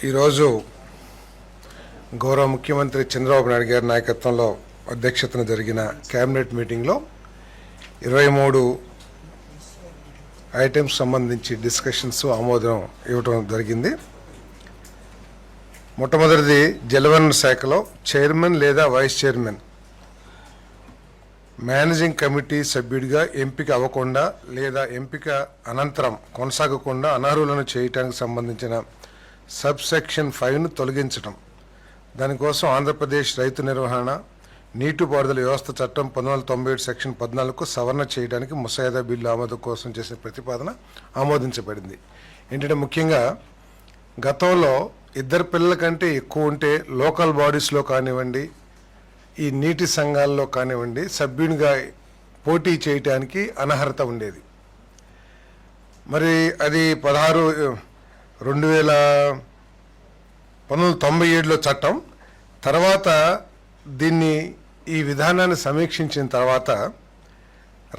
ఈరోజు గౌరవ ముఖ్యమంత్రి చంద్రబాబు నాయుడు గారి నాయకత్వంలో అధ్యక్షతన జరిగిన కేబినెట్ మీటింగ్లో 23 ఐటమ్స్ సంబంధించి డిస్కషన్స్ ఆమోదం ఇవ్వడం జరిగింది. మొట్టమొదటిది జలవనరుల శాఖలో చైర్మన్ లేదా వైస్ చైర్మన్ మేనేజింగ్ కమిటీ సభ్యుడిగా ఎంపిక అవ్వకుండా లేదా ఎంపిక అనంతరం కొనసాగకుండా అనర్హులను చేయటానికి సంబంధించిన సబ్సెక్షన్ 5ను తొలగించడం. దానికోసం ఆంధ్రప్రదేశ్ రైతు నిర్వహణ నీటిపారుదల వ్యవస్థ చట్టం 1997 సెక్షన్ 14కు సవరణ చేయడానికి ముసాయిదా బిల్లు ఆమోదం కోసం చేసిన ప్రతిపాదన ఆమోదించబడింది. ఏంటంటే ముఖ్యంగా గతంలో 2 పిల్లల కంటే ఎక్కువ ఉంటే లోకల్ బాడీస్లో కానివ్వండి, ఈ నీటి సంఘాల్లో కానివ్వండి సభ్యునిగా పోటీ చేయటానికి అనర్హత ఉండేది. మరి అది 1997లో చట్టం. తర్వాత ఈ విధానాన్ని సమీక్షించిన తర్వాత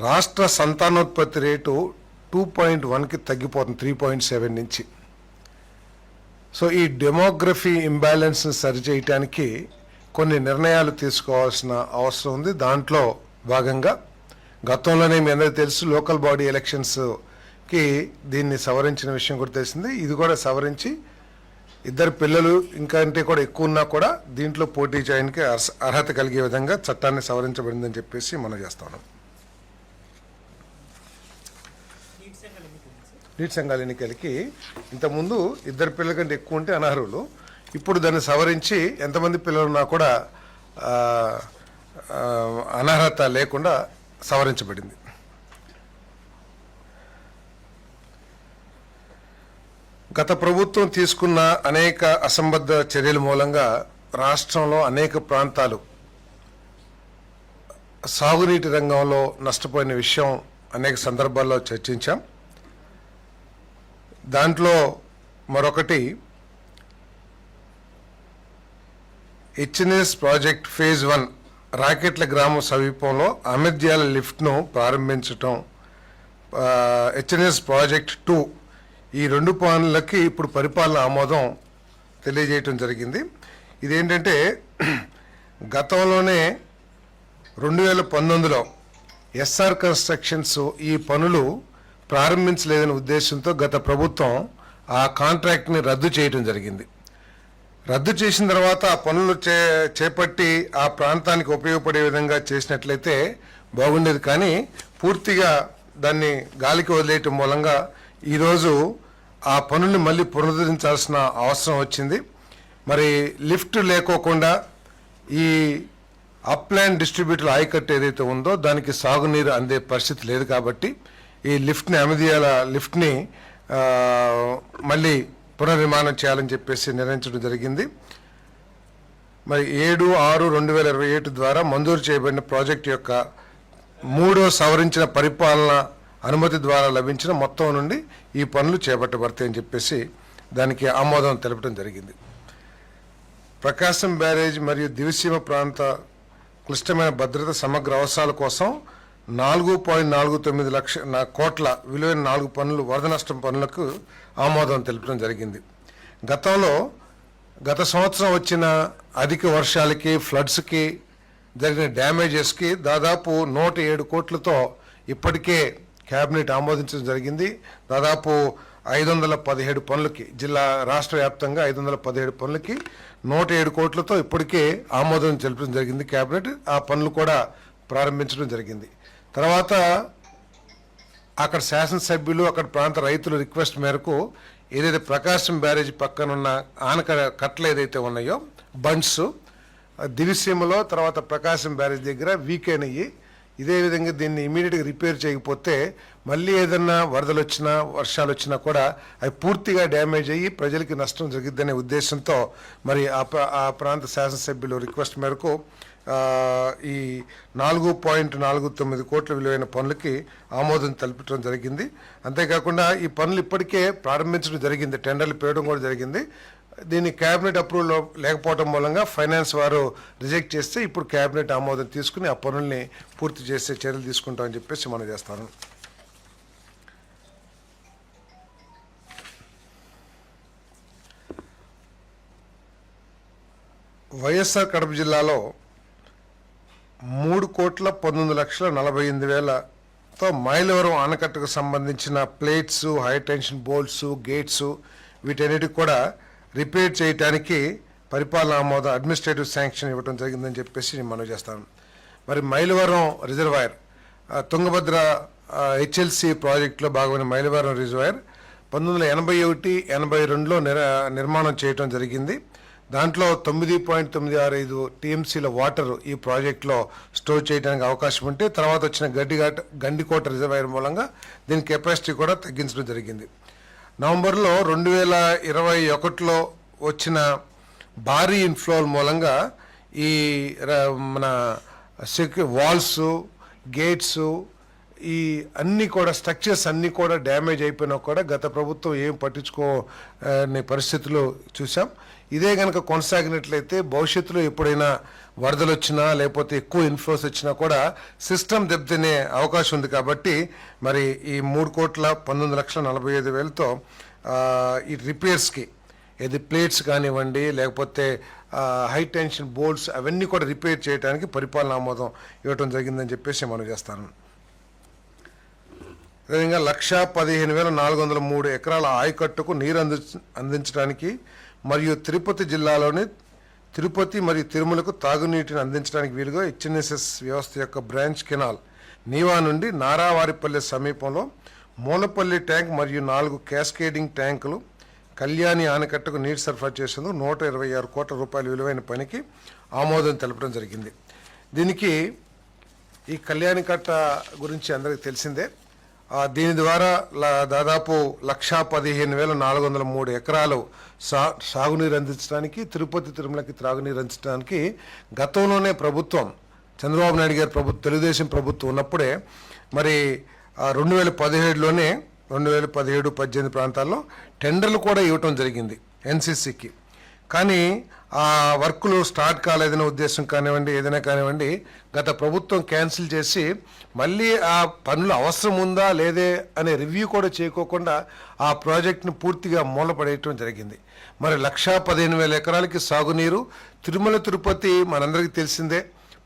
రాష్ట్ర సంతానోత్పత్తి రేటు 2.1కి తగ్గిపోతుంది 3.7 నుంచి. సో ఈ డెమోగ్రఫీ ఇంబ్యాలెన్స్ని సరిచేయటానికి కొన్ని నిర్ణయాలు తీసుకోవాల్సిన అవసరం ఉంది. దాంట్లో భాగంగా గతంలోనే మీ అందరికీ తెలుసు లోకల్ బాడీ ఎలక్షన్స్కి దీన్ని సవరించిన విషయం కూడా తెలిసింది. ఇది కూడా సవరించి 2 పిల్లలు ఇంకా అంటే కూడా ఎక్కువ ఉన్నా కూడా దీంట్లో పోటీ చేయడానికి అర్హత కలిగే విధంగా చట్టాన్ని సవరించబడిందని చెప్పేసి మనం చేస్తాం. నీటి సంఘాల ఎన్నికలకి ఇంతకుముందు 2 పిల్లల కంటే ఎక్కువ ఉంటే అనర్హులు. ఇప్పుడు దాన్ని సవరించి ఎంతమంది పిల్లలు ఉన్నా కూడా అనర్హత లేకుండా సవరించబడింది. గత ప్రభుత్వం తీసుకున్న అనేక అసంబద్ధ చర్యల మూలంగా రాష్ట్రంలో అనేక ప్రాంతాలు సాగునీటి రంగంలో నష్టపోయిన విషయం అనేక సందర్భాల్లో చర్చించాం. దాంట్లో మరొకటి హెచ్ఎన్ఎస్ ప్రాజెక్ట్ ఫేజ్ 1 రాకెట్ల గ్రామం సమీపంలో అమిర్జ్యాల లిఫ్ట్ను ప్రారంభించటం, హెచ్ఎన్ఎస్ ప్రాజెక్ట్ 2 ఈ 2 పనులకి ఇప్పుడు పరిపాలన ఆమోదం తెలియజేయటం జరిగింది. ఇదేంటంటే గతంలోనే 2019లో ఎస్ఆర్ కన్స్ట్రక్షన్స్ ఈ పనులు ప్రారంభించలేదనే ఉద్దేశంతో గత ప్రభుత్వం ఆ కాంట్రాక్ట్ని రద్దు చేయడం జరిగింది. రద్దు చేసిన తర్వాత ఆ పనులు చేపట్టి ఆ ప్రాంతానికి ఉపయోగపడే విధంగా చేసినట్లయితే బాగుండేది. కానీ పూర్తిగా దాన్ని గాలికి వదిలేయటం మూలంగా ఈరోజు ఆ పనుల్ని మళ్ళీ పునరుద్ధరించాల్సిన అవసరం వచ్చింది. మరి లిఫ్ట్ లేకోకుండా ఈ అప్లాండ్ డిస్ట్రిబ్యూటర్ ఆయకట్టు ఏదైతే ఉందో దానికి సాగునీరు అందే పరిస్థితి లేదు. కాబట్టి ఈ అమిర్జ్యాల లిఫ్ట్ని మళ్ళీ పునర్నిర్మాణం చేయాలని చెప్పేసి నిర్ణయించడం జరిగింది. మరి 7/6/2027 ద్వారా మంజూరు చేయబడిన ప్రాజెక్టు యొక్క 3వ సవరించిన పరిపాలన అనుమతి ద్వారా లభించిన మొత్తం నుండి ఈ పనులు చేపట్టబడతాయని చెప్పేసి దానికి ఆమోదం తెలపడం జరిగింది. ప్రకాశం బ్యారేజ్ మరియు దివిసీమ ప్రాంత క్లిష్టమైన భద్రత సమగ్ర అవసరాల కోసం 4.49 కోట్ల విలువైన 4 పనులు వరద నష్టం పనులకు ఆమోదం తెలపడం జరిగింది. గత సంవత్సరం వచ్చిన అధిక వర్షాలకి ఫ్లడ్స్కి జరిగిన డ్యామేజెస్కి దాదాపు 107 కోట్లతో ఇప్పటికే క్యాబినెట్ ఆమోదించడం జరిగింది. దాదాపు 517 పనులకి రాష్ట్ర వ్యాప్తంగా 517 పనులకి 107 కోట్లతో ఇప్పటికే ఆమోదం తెలపడం జరిగింది క్యాబినెట్. ఆ పనులు కూడా ప్రారంభించడం జరిగింది. తర్వాత అక్కడ శాసనసభ్యులు అక్కడ ప్రాంత రైతుల రిక్వెస్ట్ మేరకు ఏదైతే ప్రకాశం బ్యారేజ్ పక్కనున్న కట్టలు ఏదైతే ఉన్నాయో బండ్స్ దివిసీమలో తర్వాత ప్రకాశం బ్యారేజ్ దగ్గర వీకెన్ అయ్యి ఇదే విధంగా దీన్ని ఇమీడియట్గా రిపేర్ చేయకపోతే మళ్ళీ ఏదన్నా వరదలు వచ్చినా వర్షాలు వచ్చినా కూడా అవి పూర్తిగా డ్యామేజ్ అయ్యి ప్రజలకి నష్టం జరిగిద్దనే ఉద్దేశంతో మరి ఆ ప్రాంత శాసనసభ్యులు రిక్వెస్ట్ మేరకు ఈ 4.49 కోట్ల విలువైన పనులకి ఆమోదం తెలపడం జరిగింది. అంతేకాకుండా ఈ పనులు ఇప్పటికే ప్రారంభించడం జరిగింది, టెండర్లు పేయడం కూడా జరిగింది. దీన్ని క్యాబినెట్ అప్రూవల్ లేకపోవడం మూలంగా ఫైనాన్స్ వారు రిజెక్ట్ చేస్తే ఇప్పుడు క్యాబినెట్ ఆమోదం తీసుకుని ఆ పనుల్ని పూర్తి చేసే చర్యలు తీసుకుంటామని చెప్పేసి మనం చేస్తాను. వైఎస్ఆర్ కడప జిల్లాలో 3,19,48,000తో మైలవరం ఆనకట్టుకు సంబంధించిన plates, high tension bolts, gates వీటన్నిటికి కూడా రిపేర్ చేయడానికి పరిపాలన ఆమోదం అడ్మినిస్ట్రేటివ్ శాంక్షన్ ఇవ్వడం జరిగిందని చెప్పేసి నేను మనవి చేస్తాను. మరి మైలవరం రిజర్వాయర్ తుంగభద్ర హెచ్ఎల్సి ప్రాజెక్టులో భాగమైన మైలవరం రిజర్వాయర్ 1981-82లో నిర్మాణం చేయడం జరిగింది. దాంట్లో 9.965 టీఎంసీల వాటర్ ఈ ప్రాజెక్టులో స్టోర్ చేయడానికి అవకాశం ఉంటే తర్వాత వచ్చిన గండికోట రిజర్వాయర్ మూలంగా దీని కెపాసిటీ కూడా తగ్గించడం జరిగింది. నవంబర్లో 2021లో వచ్చిన భారీ ఇన్ఫ్లో మూలంగా ఈ మన వాల్స్, గేట్స్ ఈ అన్నీ కూడా స్ట్రక్చర్స్ అన్నీ కూడా డ్యామేజ్ అయిపోయినా కూడా గత ప్రభుత్వం ఏం పట్టించుకోని పరిస్థితులు చూసాం. ఇదే కనుక కొనసాగినట్లయితే భవిష్యత్తులో ఎప్పుడైనా వరదలు వచ్చినా లేకపోతే ఎక్కువ ఇన్ఫ్లోస్ వచ్చినా కూడా సిస్టమ్ దెబ్బతినే అవకాశం ఉంది. కాబట్టి మరి ఈ 3,19,45,000తో ఈ రిపేర్స్కి ఏది ప్లేట్స్ కానివ్వండి లేకపోతే హై టెన్షన్ బోల్ట్స్ అవన్నీ కూడా రిపేర్ చేయడానికి పరిపాలన ఆమోదం ఇవ్వటం జరిగిందని చెప్పేసి మనం చేస్తాను. అదేవిధంగా 1,15,403 ఎకరాల ఆయకట్టుకు నీరు అందించడానికి మరియు తిరుపతి జిల్లాలోని తిరుపతి మరియు తిరుమలకు తాగునీటిని అందించడానికి వీలుగా హెచ్ఎన్ఎస్ఎస్ వ్యవస్థ యొక్క బ్రాంచ్ కెనాల్ నీవా నుండి నారావారిపల్లె సమీపంలో మూలపల్లి ట్యాంక్ మరియు 4 క్యాస్కేడింగ్ ట్యాంకులు కళ్యాణి ఆనకట్టకు నీరు సరఫరా చేసేందుకు 126 కోట్ల రూపాయల విలువైన పనికి ఆమోదం తెలపడం జరిగింది. దీనికి ఈ కళ్యాణి కట్ట గురించి అందరికీ తెలిసిందే. దీని ద్వారా దాదాపు 1,15,403 ఎకరాలు సాగునీరు అందించడానికి, తిరుపతి తిరుమలకి త్రాగునీరు అందించడానికి గతంలోనే ప్రభుత్వం చంద్రబాబు నాయుడు గారి ప్రభుత్వం తెలుగుదేశం ప్రభుత్వం ఉన్నప్పుడే మరి 2017లోనే 2017-18 ప్రాంతాల్లో టెండర్లు కూడా ఇవ్వటం జరిగింది ఎన్సీసీకి. కానీ ఆ వర్కులు స్టార్ట్ కాలేదనే ఉద్దేశం కానివ్వండి ఏదైనా కానివ్వండి గత ప్రభుత్వం క్యాన్సిల్ చేసి మళ్ళీ ఆ పనులు అవసరం ఉందా లేదే అనే రివ్యూ కూడా చేయకోకుండా ఆ ప్రాజెక్టును పూర్తిగా మూలపడేయటం జరిగింది. మరి 1,15,000 ఎకరాలకి సాగునీరు తిరుమల తిరుపతి మనందరికీ తెలిసిందే.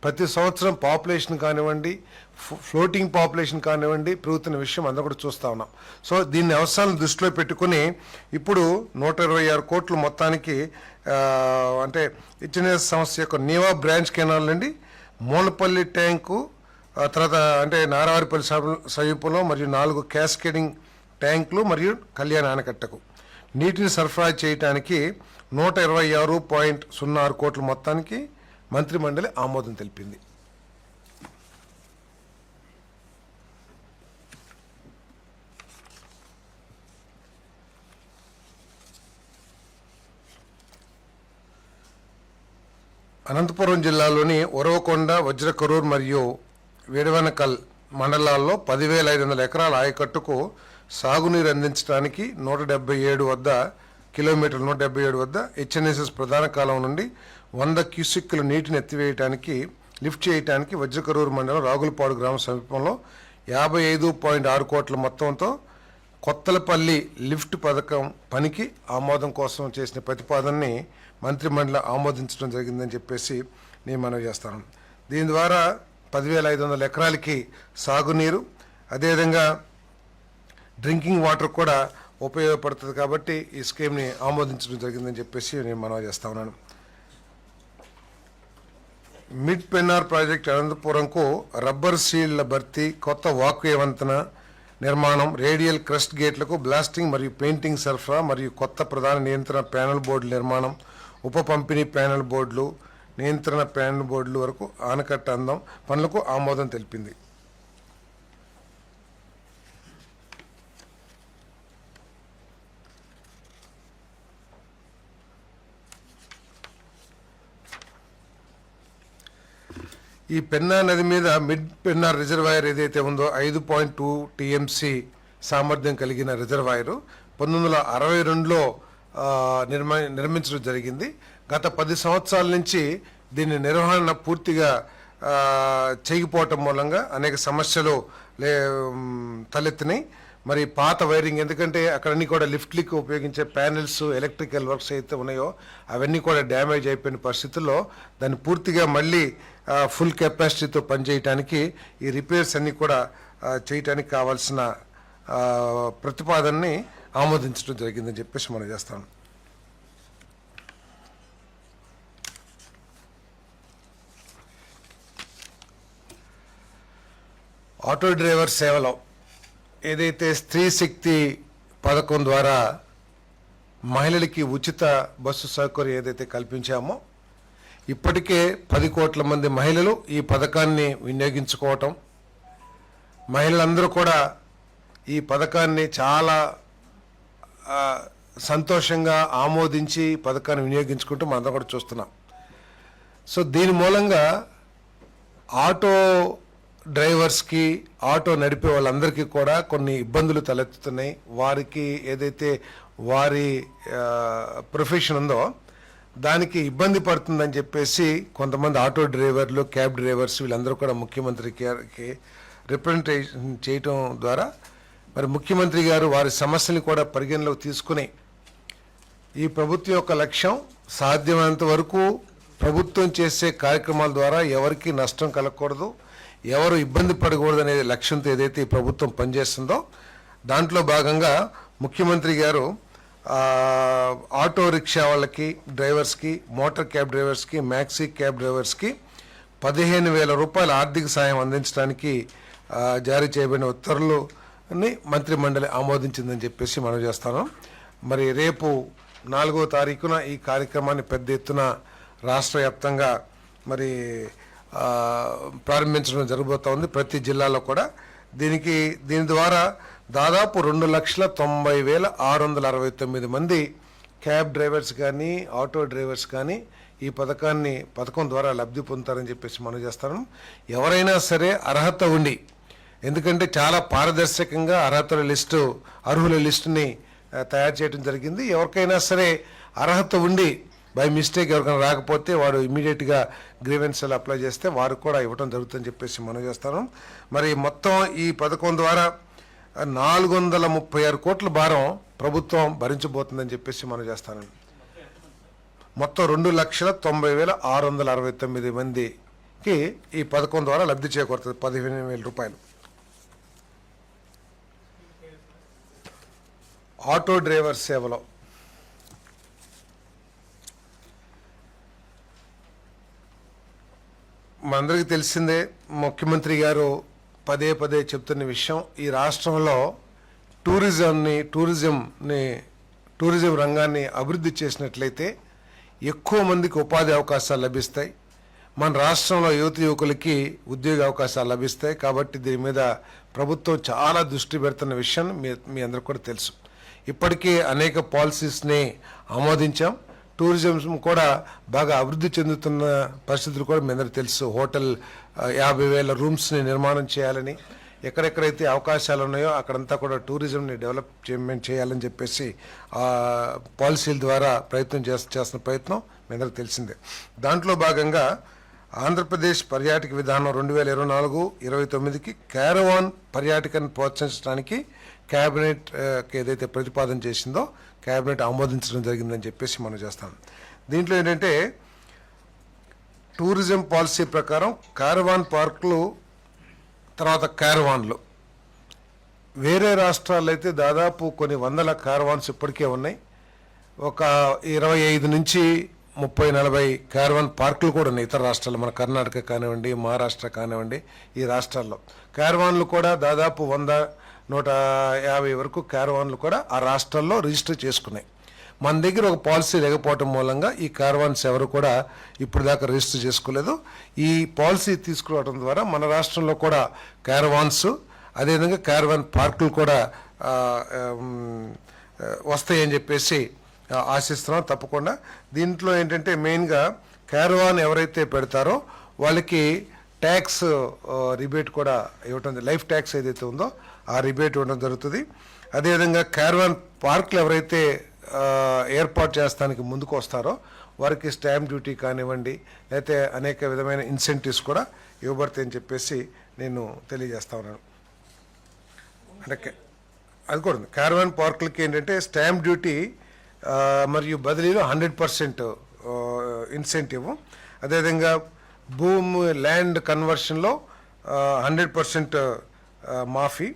ప్రతి సంవత్సరం పాపులేషన్ కానివ్వండి ఫ్లోటింగ్ పాపులేషన్ కానివ్వండి పెరుగుతున్న విషయం అందరూ కూడా చూస్తూ ఉన్నాం. సో దీన్ని అవసరాలను దృష్టిలో పెట్టుకుని ఇప్పుడు 126 కోట్లు మొత్తానికి అంటే హెచ్ఎన్ఎస్ సంస్థ యొక్క నీవా బ్రాంచ్ కెనాల్ నుండి మూలపల్లి ట్యాంకు తర్వాత అంటే నారావారిపల్లి సమీపంలో మరియు 4 క్యాస్కేడింగ్ ట్యాంకులు మరియు కళ్యాణ ఆనకట్టకు నీటిని సరఫరా చేయడానికి 126.06 కోట్ల మొత్తానికి మంత్రిమండలి ఆమోదం తెలిపింది. అనంతపురం జిల్లాలోని ఉరవకొండ, వజ్రకరూర్ మరియు వేడవనకల్ మండలాల్లో 10,500 ఎకరాల ఆయకట్టుకు సాగునీరు అందించడానికి 177 వద్ద హెచ్ఎన్ఎస్ఎస్ ప్రధాన కాలం నుండి 100 క్యూసెక్కుల నీటిని ఎత్తివేయడానికి లిఫ్ట్ చేయడానికి వజ్రకరూరు మండలం రాగులపాడు గ్రామ సమీపంలో 55.6 కోట్ల మొత్తంతో కొత్తలపల్లి లిఫ్ట్ పథకం పనికి ఆమోదం కోసం చేసిన ప్రతిపాదనని మంత్రిమండలి ఆమోదించడం జరిగిందని చెప్పేసి నేను మనవి చేస్తాను. దీని ద్వారా 10,500 ఎకరాలకి సాగునీరు అదేవిధంగా డ్రింకింగ్ వాటర్ కూడా ఉపయోగపడుతుంది. కాబట్టి ఈ స్కీమ్ని ఆమోదించడం జరిగిందని చెప్పేసి నేను మనవి చేస్తా ఉన్నాను. మిడ్ పెన్నార్ ప్రాజెక్ట్ అనంతపురంకు రబ్బర్ సీళ్ల భర్తీ, కొత్త వాక్వే వంతెన నిర్మాణం, రేడియల్ క్రస్ట్ గేట్లకు బ్లాస్టింగ్ మరియు పెయింటింగ్ సరఫరా మరియు కొత్త ప్రధాన నియంత్రణ ప్యానెల్ బోర్డుల నిర్మాణం, ఉప పంపిణీ ప్యానెల్ బోర్డులు, నియంత్రణ ప్యానెల్ బోర్డుల వరకు ఆనకట్ట అందం పనులకు ఆమోదం తెలిపింది. ఈ పెన్నా నది మీద మిడ్ పెన్నార్ రిజర్వాయర్ ఏదైతే ఉందో 5.2 టీఎంసీ సామర్థ్యం కలిగిన రిజర్వాయరు 1962లో నిర్మించడం జరిగింది. గత 10 సంవత్సరాల నుంచి దీని నిర్వహణ పూర్తిగా చేయకపోవటం మూలంగా అనేక సమస్యలు తలెత్తినాయి. మరి పాత వైరింగ్, ఎందుకంటే అక్కడన్నీ కూడా లిఫ్ట్లకి ఉపయోగించే ప్యానెల్స్, ఎలక్ట్రికల్ వర్క్స్ అయితే ఉన్నాయో అవన్నీ కూడా డ్యామేజ్ అయిపోయిన పరిస్థితుల్లో దాన్ని పూర్తిగా మళ్ళీ ఫుల్ కెపాసిటీతో పనిచేయటానికి ఈ రిపేర్స్ అన్నీ కూడా చేయటానికి కావాల్సిన ప్రతిపాదనని ఆమోదించడం జరిగిందని చెప్పేసి మనం చేస్తాం. ఆటో డ్రైవర్ సేవలో ఏదైతే స్త్రీ శక్తి పథకం ద్వారా మహిళలకి ఉచిత బస్సు సౌకర్యం ఏదైతే కల్పించామో ఇప్పటికే 10 కోట్ల మంది మహిళలు ఈ పథకాన్ని వినియోగించుకోవటం, మహిళలందరూ కూడా ఈ పథకాన్ని చాలా సంతోషంగా ఆమోదించి పథకాన్ని వినియోగించుకుంటూ మనందరం కూడా చూస్తున్నాం. సో దీని మూలంగా ఆటో డ్రైవర్స్కి, ఆటో నడిపే వాళ్ళందరికీ కూడా కొన్ని ఇబ్బందులు తలెత్తుతున్నాయి. వారికి ఏదైతే వారి ప్రొఫెషన్ ఉందో దానికి ఇబ్బంది పడుతుందని చెప్పేసి కొంతమంది ఆటో డ్రైవర్లు, క్యాబ్ డ్రైవర్స్ వీళ్ళందరూ కూడా ముఖ్యమంత్రికి రిప్రజెంటేషన్ చేయటం ద్వారా మరి ముఖ్యమంత్రి గారు వారి సమస్యని కూడా పరిగణలోకి తీసుకుని ఈ ప్రభుత్వం యొక్క లక్ష్యం సాధ్యమైనంత వరకు ప్రభుత్వం చేసే కార్యక్రమాల ద్వారా ఎవరికి నష్టం కలగకూడదు, ఎవరు ఇబ్బంది పడకూడదు అనే లక్ష్యంతో ఏదైతే ఈ ప్రభుత్వం పనిచేస్తుందో దాంట్లో భాగంగా ముఖ్యమంత్రి గారు ఆటో రిక్షా వాళ్ళకి, డ్రైవర్స్కి, మోటార్ క్యాబ్ డ్రైవర్స్కి, మ్యాక్సీ క్యాబ్ డ్రైవర్స్కి 15,000 రూపాయల ఆర్థిక సాయం అందించడానికి జారీ చేయబడిన ఉత్తర్వులని మంత్రిమండలి ఆమోదించిందని చెప్పేసి మనం చేస్తాను. మరి రేపు 4వ తారీఖున ఈ కార్యక్రమాన్ని పెద్ద ఎత్తున రాష్ట్ర వ్యాప్తంగా మరి ప్రారంభించడం జరగబోతోంది ప్రతి జిల్లాలో కూడా. దీని ద్వారా దాదాపు 2,90,669 మంది క్యాబ్ డ్రైవర్స్ కానీ, ఆటో డ్రైవర్స్ కానీ ఈ పథకం ద్వారా లబ్ధి పొందుతారని చెప్పేసి మనం చేస్తాను. ఎవరైనా సరే అర్హత ఉండి, ఎందుకంటే చాలా పారదర్శకంగా అర్హుల లిస్టుని తయారు చేయడం జరిగింది. ఎవరికైనా సరే అర్హత ఉండి బై మిస్టేక్ ఎవరికైనా రాకపోతే వాడు ఇమీడియట్గా గ్రీవెన్స్లు అప్లై చేస్తే వారు కూడా ఇవ్వడం జరుగుతుందని చెప్పేసి మనం చేస్తాను. మరి మొత్తం ఈ పథకం ద్వారా 436 కోట్ల భారం ప్రభుత్వం భరించబోతుందని చెప్పేసి మనం చేస్తానండి. మొత్తం 2,90,669 మందికి ఈ పథకం ద్వారా లబ్ధి చేకూరుతుంది 15,000 రూపాయలు. ఆటో డ్రైవర్ సేవలో మనందరికీ తెలిసిందే, ముఖ్యమంత్రి గారు పదే చెప్తున్న విషయం, ఈ రాష్ట్రంలో టూరిజం రంగాన్ని అభివృద్ధి చేసినట్లయితే ఎక్కువ మందికి ఉపాధి అవకాశాలు లభిస్తాయి, మన రాష్ట్రంలో యువకులకి ఉద్యోగ అవకాశాలు లభిస్తాయి. కాబట్టి దీని మీద ప్రభుత్వం చాలా దృష్టి పెడుతున్న విషయం మీ అందరికీ కూడా తెలుసు. ఇప్పటికే అనేక పాలసీస్ని ఆమోదించాం. టూరిజం కూడా బాగా అభివృద్ధి చెందుతున్న పరిస్థితులు కూడా మీ అందరికీ తెలుసు. హోటల్ 50,000 రూమ్స్ని నిర్మాణం చేయాలని, ఎక్కడెక్కడైతే అవకాశాలు ఉన్నాయో అక్కడంతా కూడా టూరిజంని డెవలప్మెంట్ చేయాలని చెప్పేసి పాలసీల ద్వారా చేస్తున్న ప్రయత్నం మీ అందరికీ తెలిసిందే. దాంట్లో భాగంగా ఆంధ్రప్రదేశ్ పర్యాటక విధానం 2024-29కి క్యారవాన్ పర్యాటకాన్ని ప్రోత్సహించడానికి క్యాబినెట్ ఏదైతే ప్రతిపాదన చేసిందో క్యాబినెట్ ఆమోదించడం జరిగిందని చెప్పేసి మనం చేస్తాం. దీంట్లో ఏంటంటే టూరిజం పాలసీ ప్రకారం క్యారవాన్ పార్కులు, తర్వాత క్యారవాన్లు వేరే రాష్ట్రాల్లో అయితే దాదాపు కొన్ని వందల క్యారవాన్స్ ఇప్పటికే ఉన్నాయి. ఒక 25 నుంచి 30-40 క్యారవాన్ పార్కులు కూడా ఉన్నాయి ఇతర రాష్ట్రాల్లో, మన కర్ణాటక కానివ్వండి, మహారాష్ట్ర కానివ్వండి, ఈ రాష్ట్రాల్లో క్యారవాన్లు కూడా దాదాపు 100-150 వరకు క్యారవాన్లు కూడా ఆ రాష్ట్రాల్లో రిజిస్టర్ చేసుకున్నాయి. మన దగ్గర ఒక పాలసీ లేకపోవటం మూలంగా ఈ క్యారవాన్స్ ఎవరు కూడా ఇప్పుడు దాకా రిజిస్టర్ చేసుకోలేదు. ఈ పాలసీ తీసుకురావడం ద్వారా మన రాష్ట్రంలో కూడా క్యారవాన్స్, అదేవిధంగా క్యారవాన్ పార్కులు కూడా వస్తాయని చెప్పేసి ఆశిస్తున్నాం తప్పకుండా. దీంట్లో ఏంటంటే మెయిన్గా క్యారవాన్ ఎవరైతే పెడతారో వాళ్ళకి ట్యాక్స్ రిబేట్ కూడా ఇవ్వటం, లైఫ్ ట్యాక్స్ ఏదైతే ఉందో ఆ రిబేట్ ఇవ్వడం జరుగుతుంది. అదేవిధంగా క్యారవాన్ పార్కులు ఎవరైతే ఏర్పాటు చేస్తానికి ముందుకు వస్తారో వారికి స్టాంప్ డ్యూటీ కానివ్వండి, లేకపోతే అనేక విధమైన ఇన్సెంటివ్స్ కూడా ఇవ్వబడతాయని చెప్పేసి నేను తెలియజేస్తా ఉన్నాను. అంటే అది కూడా ఉంది. క్యారవాన్ పార్కులకి ఏంటంటే స్టాంప్ డ్యూటీ మరియు బదిలీలో 100% ఇన్సెంటివ్. అదేవిధంగా భూమి ల్యాండ్ కన్వర్షన్లో 100% మాఫీ.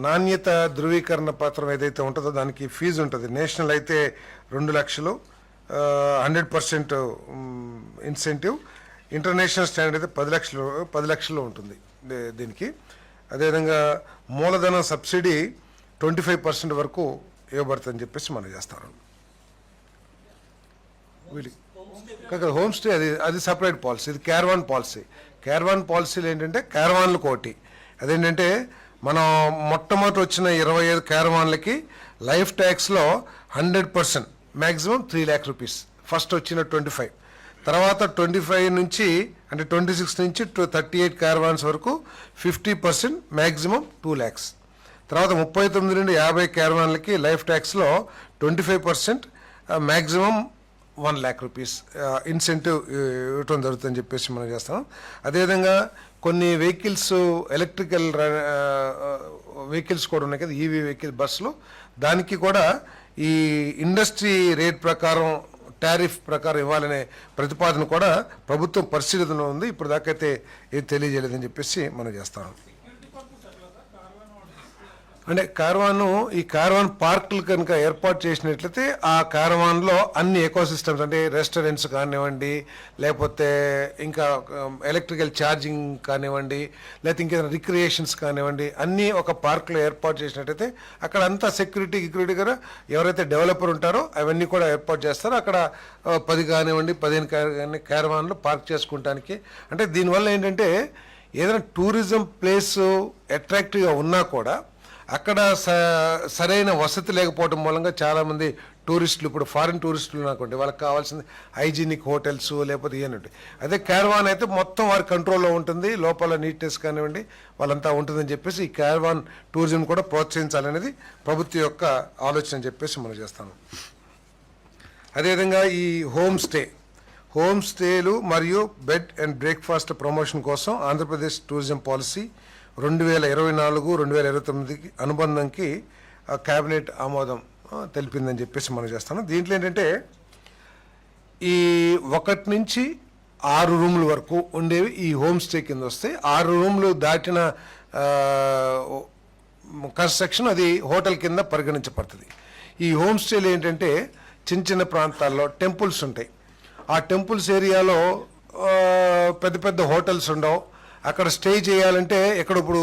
నాణ్యత ధృవీకరణ పత్రం ఏదైతే ఉంటుందో దానికి ఫీజు ఉంటుంది. నేషనల్ అయితే 2 లక్షలు, 100% ఇన్సెంటివ్. ఇంటర్నేషనల్ స్టాండర్డ్ అయితే 10 లక్షలు ఉంటుంది దీనికి. అదేవిధంగా మూలధన సబ్సిడీ 25% వరకు ఇవ్వబడుతుందని చెప్పేసి మనం చేస్తాం. హోమ్ స్టే అది సపరేట్ పాలసీ. ఇది క్యారవాన్ పాలసీ. క్యారవాన్ పాలసీలు ఏంటంటే క్యారవాన్లు కోటి. అదేంటంటే మనం మొట్టమొదటి వచ్చిన 25 క్యారవాన్లకి లైఫ్ ట్యాక్స్లో 100% మ్యాక్సిమం 3 lakh రూపీస్. ఫస్ట్ వచ్చిన 25, తర్వాత 25 నుంచి అంటే 26 నుంచి 38 క్యారవాన్స్ వరకు 50% మ్యాక్సిమం 2 lakhs. తర్వాత 39 నుండి 50 క్యారవాన్లకి లైఫ్ ట్యాక్స్లో 25% మ్యాక్సిమం 1 lakh రూపీస్ ఇన్సెంటివ్ ఇవ్వటం జరుగుతుందని చెప్పేసి మనం చేస్తాం. అదేవిధంగా కొన్ని వెహికల్స్ ఎలక్ట్రికల్ వెహికల్స్ కూడా ఉన్నాయి కదా, ఈవీ వెహికల్ బస్సులు, దానికి కూడా ఈ ఇండస్ట్రీ రేట్ ప్రకారం టారిఫ్ ప్రకారం ఇవ్వాలనే ప్రతిపాదన కూడా ప్రభుత్వం పరిశీలనలో ఉంది. ఇప్పుడు దాకైతే ఏది తెలియజేయలేదని చెప్పేసి మనం చేస్తాం. అంటే ఈ కార్వాన్ పార్కులు కనుక ఏర్పాటు చేసినట్లయితే ఆ కార్వాన్లో అన్ని ఎకోసిస్టమ్స్ అంటే రెస్టారెంట్స్ కానివ్వండి, లేకపోతే ఇంకా ఎలక్ట్రికల్ ఛార్జింగ్ కానివ్వండి, లేకపోతే ఇంకేదైనా రిక్రియేషన్స్ కానివ్వండి, అన్నీ ఒక పార్కులో ఏర్పాటు చేసినట్టయితే అక్కడ అంతా సెక్యూరిటీ కూడా ఎవరైతే డెవలపర్ ఉంటారో అవన్నీ కూడా ఏర్పాటు చేస్తారో అక్కడ 10 కానివ్వండి 15 కార్వాన్లు పార్క్ చేసుకుంటానికి. అంటే దీనివల్ల ఏంటంటే ఏదైనా టూరిజం ప్లేస్ అట్రాక్టివ్గా ఉన్నా కూడా అక్కడ సరైన వసతి లేకపోవడం మూలంగా చాలామంది టూరిస్టులు, ఇప్పుడు ఫారిన్ టూరిస్టులు అనుకోండి, వాళ్ళకి కావాల్సింది హైజీనిక్ హోటల్స్ లేకపోతే ఏనంటే, అదే క్యారవాన్ అయితే మొత్తం వారి కంట్రోల్లో ఉంటుంది, లోపల నీట్నెస్ కానివ్వండి వాళ్ళంతా ఉంటుందని చెప్పేసి ఈ క్యారవాన్ టూరిజం కూడా ప్రోత్సహించాలనేది ప్రభుత్వం యొక్క ఆలోచన అని చెప్పేసి మనం చేస్తాము. అదేవిధంగా ఈ హోమ్ స్టేలు మరియు బెడ్ అండ్ బ్రేక్ఫాస్ట్ ప్రమోషన్ కోసం ఆంధ్రప్రదేశ్ టూరిజం పాలసీ 2024-2029 అనుబంధంకి క్యాబినెట్ ఆమోదం తెలిపిందని చెప్పేసి మనం చేస్తాను. దీంట్లో ఏంటంటే ఈ 1 నుంచి 6 రూముల వరకు ఉండేవి ఈ హోమ్ స్టే కింద వస్తాయి. 6 రూములు దాటిన కన్స్ట్రక్షన్ అది హోటల్ కింద పరిగణించబడుతుంది. ఈ హోమ్ స్టేలు ఏంటంటే చిన్న ప్రాంతాల్లో టెంపుల్స్ ఉంటాయి. ఆ టెంపుల్స్ ఏరియాలో పెద్ద పెద్ద హోటల్స్ ఉండవు. అక్కడ స్టే చేయాలంటే ఇప్పుడు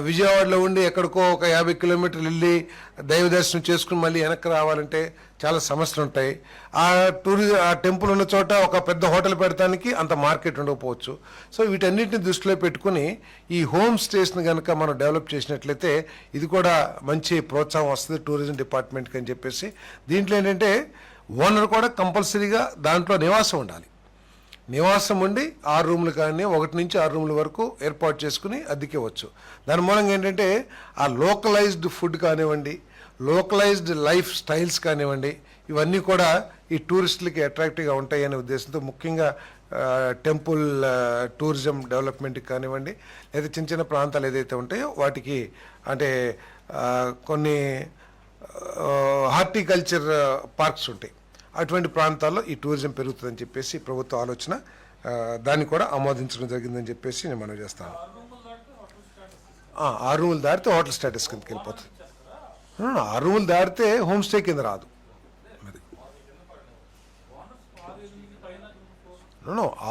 విజయవాడలో ఉండి ఎక్కడికో ఒక 50 కిలోమీటర్లు వెళ్ళి దైవ దర్శనం చేసుకుని మళ్ళీ వెనక్కి రావాలంటే చాలా సమస్యలు ఉంటాయి. ఆ టెంపుల్ ఉన్న చోట ఒక పెద్ద హోటల్ పెడతానికి అంత మార్కెట్ ఉండకపోవచ్చు. సో వీటన్నిటిని దృష్టిలో పెట్టుకుని ఈ హోమ్ స్టేస్ని కనుక మనం డెవలప్ చేసినట్లయితే ఇది కూడా మంచి ప్రోత్సాహం వస్తుంది టూరిజం డిపార్ట్మెంట్కి అని చెప్పేసి. దీంట్లో ఏంటంటే ఓనర్ కూడా కంపల్సరీగా దాంట్లో నివాసం ఉండాలి. నివాసం ఉండి 6 రూములు కానీ 1 నుంచి 6 రూముల వరకు ఏర్పాటు చేసుకుని అద్దెకివ్వచ్చు. దాని మూలంగా ఏంటంటే ఆ లోకలైజ్డ్ ఫుడ్ కానివ్వండి, లోకలైజ్డ్ లైఫ్ స్టైల్స్ కానివ్వండి, ఇవన్నీ కూడా ఈ టూరిస్టులకి అట్రాక్టివ్గా ఉంటాయి అనే ఉద్దేశంతో ముఖ్యంగా టెంపుల్ టూరిజం డెవలప్మెంట్కి కానివ్వండి, లేదా చిన్న ప్రాంతాలు ఏదైతే ఉంటాయో వాటికి అంటే కొన్ని హార్టికల్చర్ పార్క్స్ ఉంటాయి, అటువంటి ప్రాంతాల్లో ఈ టూరిజం పెరుగుతుందని చెప్పేసి ప్రభుత్వ ఆలోచన. దాన్ని కూడా ఆమోదించడం జరిగిందని చెప్పేసి నేను మనవి చేస్తాను. 6 రూములు దాటితే హోటల్ స్టేటస్ కిందకి వెళ్ళిపోతుంది. 6 రూములు దాటితే హోమ్ స్టే కింద రాదు.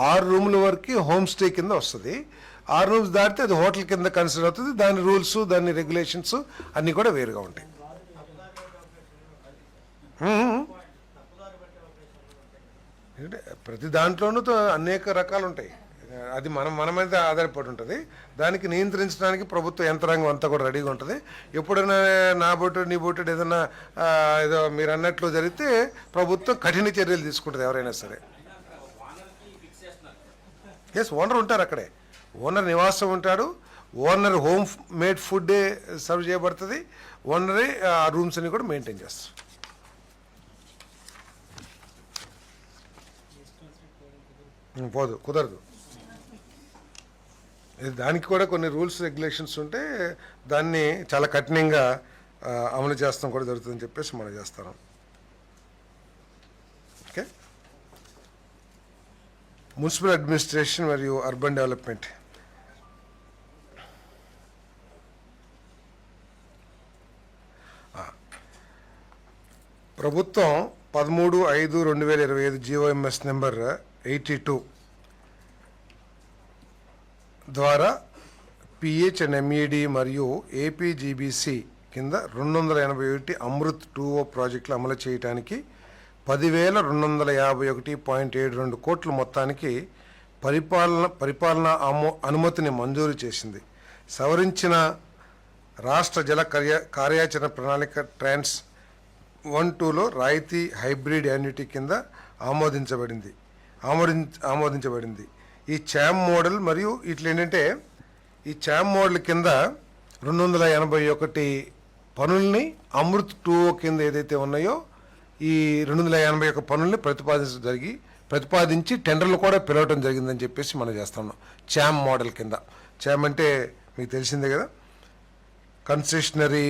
6 రూముల వరకు హోమ్ స్టే కింద వస్తుంది. 6 రూమ్స్ దాటితే అది హోటల్ కింద కన్సిడర్ అవుతుంది. దాని రూల్స్ దాని రెగ్యులేషన్స్ అన్నీ కూడా వేరుగా ఉంటాయి. ప్రతి దాంట్లోనూ అనేక రకాలు ఉంటాయి. అది మన మీద ఆధారపడి ఉంటుంది. దానికి నియంత్రించడానికి ప్రభుత్వ యంత్రాంగం అంతా కూడా రెడీగా ఉంటుంది. ఎప్పుడైనా నా బోటు నీ బోటు ఏదైనా ఏదో మీరు అన్నట్లు జరిగితే ప్రభుత్వం కఠిన చర్యలు తీసుకుంటుంది ఎవరైనా సరే. ఓనర్ ఉంటారు అక్కడే, ఓనర్ నివాసం ఉంటాడు, ఓనర్ హోమ్ మేడ్ ఫుడ్డే సర్వ్ చేయబడుతుంది, ఓనరే ఆ రూమ్స్ అన్ని కూడా మెయింటైన్ చేస్తారు. కుదరదు. దానికి కూడా కొన్ని రూల్స్ రెగ్యులేషన్స్ ఉంటే దాన్ని చాలా కఠినంగా అమలు చేస్తాం కూడా జరుగుతుందని చెప్పేసి మనం చేస్తాం. ఓకే, మున్సిపల్ అడ్మినిస్ట్రేషన్ మరియు అర్బన్ డెవలప్మెంట్. ప్రభుత్వం 13/5/2025 GOMS నెంబర్ 82 ద్వారా PH అండ్ MED మరియు APGBC కింద 281 అమృత్ 2O ప్రాజెక్టులు అమలు చేయడానికి 10,251.72 కోట్ల మొత్తానికి పరిపాలనా అనుమతిని మంజూరు చేసింది. సవరించిన రాష్ట్ర జల కార్యాచరణ ప్రణాళిక ట్రాన్స్ 1-2లో రాయితీ హైబ్రిడ్ యాన్యుటీ కింద ఆమోదించబడింది. ఈ ఛామ్ మోడల్ మరియు ఇట్లా ఏంటంటే ఈ ఛామ్ మోడల్ కింద 281 పనుల్ని అమృత్ 2O కింద ఏదైతే ఉన్నాయో ఈ 281 పనుల్ని ప్రతిపాదించి టెండర్లు కూడా పిలవటం జరిగిందని చెప్పేసి మనం చేస్తున్నాం. ఛామ్ మోడల్ కింద, ఛామ్ అంటే మీకు తెలిసిందే కదా, కన్సెషనరీ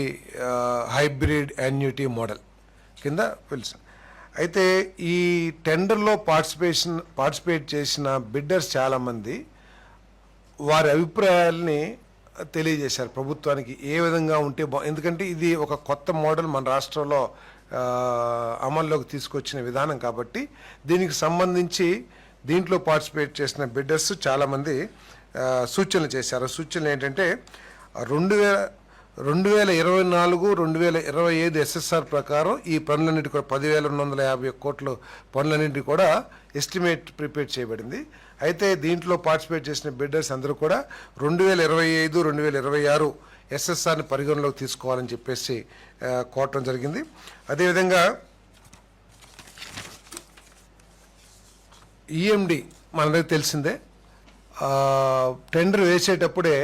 హైబ్రిడ్ యాన్యుటీ మోడల్ కింద పిలుసు. అయితే ఈ టెండర్లో పార్టిసిపేట్ చేసిన బిడ్డర్స్ చాలామంది వారి అభిప్రాయాల్ని తెలియజేశారు ప్రభుత్వానికి ఏ విధంగా ఉంటే ఎందుకంటే ఇది ఒక కొత్త మోడల్ మన రాష్ట్రంలో అమల్లోకి తీసుకొచ్చిన విధానం కాబట్టి దీనికి సంబంధించి దీంట్లో పార్టిసిపేట్ చేసిన బిడ్డర్స్ చాలామంది సూచనలు చేశారు. సూచనలు ఏంటంటే 2024-2025 SSR ప్రకారం ఈ పనులన్నిటి కూడా 10,251 కోట్ల పనులన్నింటి కూడా ఎస్టిమేట్ ప్రిపేర్ చేయబడింది. అయితే దీంట్లో పార్టిసిపేట్ చేసిన బిడ్డర్స్ అందరూ కూడా 2025-2026 SSRని పరిగణలోకి తీసుకోవాలని చెప్పేసి కోరటం జరిగింది. అదేవిధంగా EMD మనందరికీ తెలిసిందే, టెండర్ వేసేటప్పుడే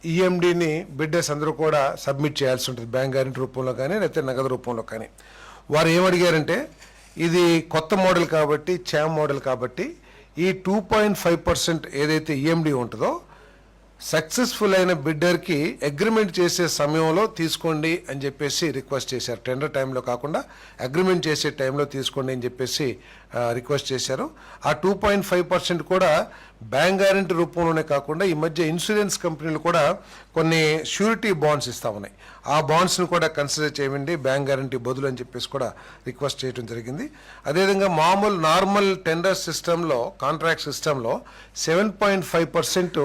EMDని బిడ్డర్స్ అందరూ కూడా సబ్మిట్ చేయాల్సి ఉంటుంది, బ్యాంక్ గ్యారెంటీ రూపంలో కానీ లేకపోతే నగదు రూపంలో కానీ. వారు ఏమడిగారంటే ఇది కొత్త మోడల్ కాబట్టి, ఛామ్ మోడల్ కాబట్టి ఈ 2.5% ఏదైతే EMD ఉంటుందో సక్సెస్ఫుల్ అయిన బిడ్డర్కి అగ్రిమెంట్ చేసే సమయంలో తీసుకోండి అని చెప్పేసి రిక్వెస్ట్ చేశారు. టెండర్ టైంలో కాకుండా అగ్రిమెంట్ చేసే టైంలో తీసుకోండి అని చెప్పేసి రిక్వెస్ట్ చేశారు. ఆ 2.5% కూడా బ్యాంక్ గ్యారెంటీ రూపంలోనే కాకుండా ఈ మధ్య ఇన్సూరెన్స్ కంపెనీలు కూడా కొన్ని షూరిటీ బాండ్స్ ఇస్తా ఉన్నాయి. ఆ బాండ్స్ని కూడా కన్సిడర్ చేయండి బ్యాంక్ గ్యారెంటీ బదులు అని చెప్పేసి కూడా రిక్వెస్ట్ చేయడం జరిగింది. అదేవిధంగా నార్మల్ టెండర్ సిస్టంలో, కాంట్రాక్ట్ సిస్టంలో 7.5%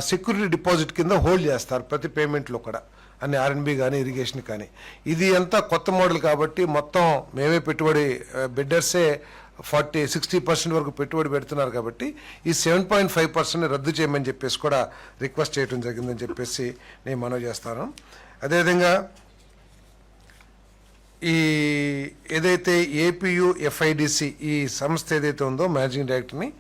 సెక్యూరిటీ డిపాజిట్ కింద హోల్డ్ చేస్తారు ప్రతి పేమెంట్లో కూడా, అన్ని R&B కానీ ఇరిగేషన్ కానీ. ఇది అంతా కొత్త మోడల్ కాబట్టి మొత్తం మేమే పెట్టుబడి, బిడ్డర్సే 60% వరకు పెట్టుబడి పెడుతున్నారు కాబట్టి ఈ 7.5% రద్దు చేయమని చెప్పేసి కూడా రిక్వెస్ట్ చేయడం జరిగిందని చెప్పేసి నేను మనవి చేస్తాను. అదేవిధంగా ఈ ఏదైతే APU FIDC ఈ సంస్థ ఏదైతే ఉందో మేనేజింగ్ డైరెక్టర్ని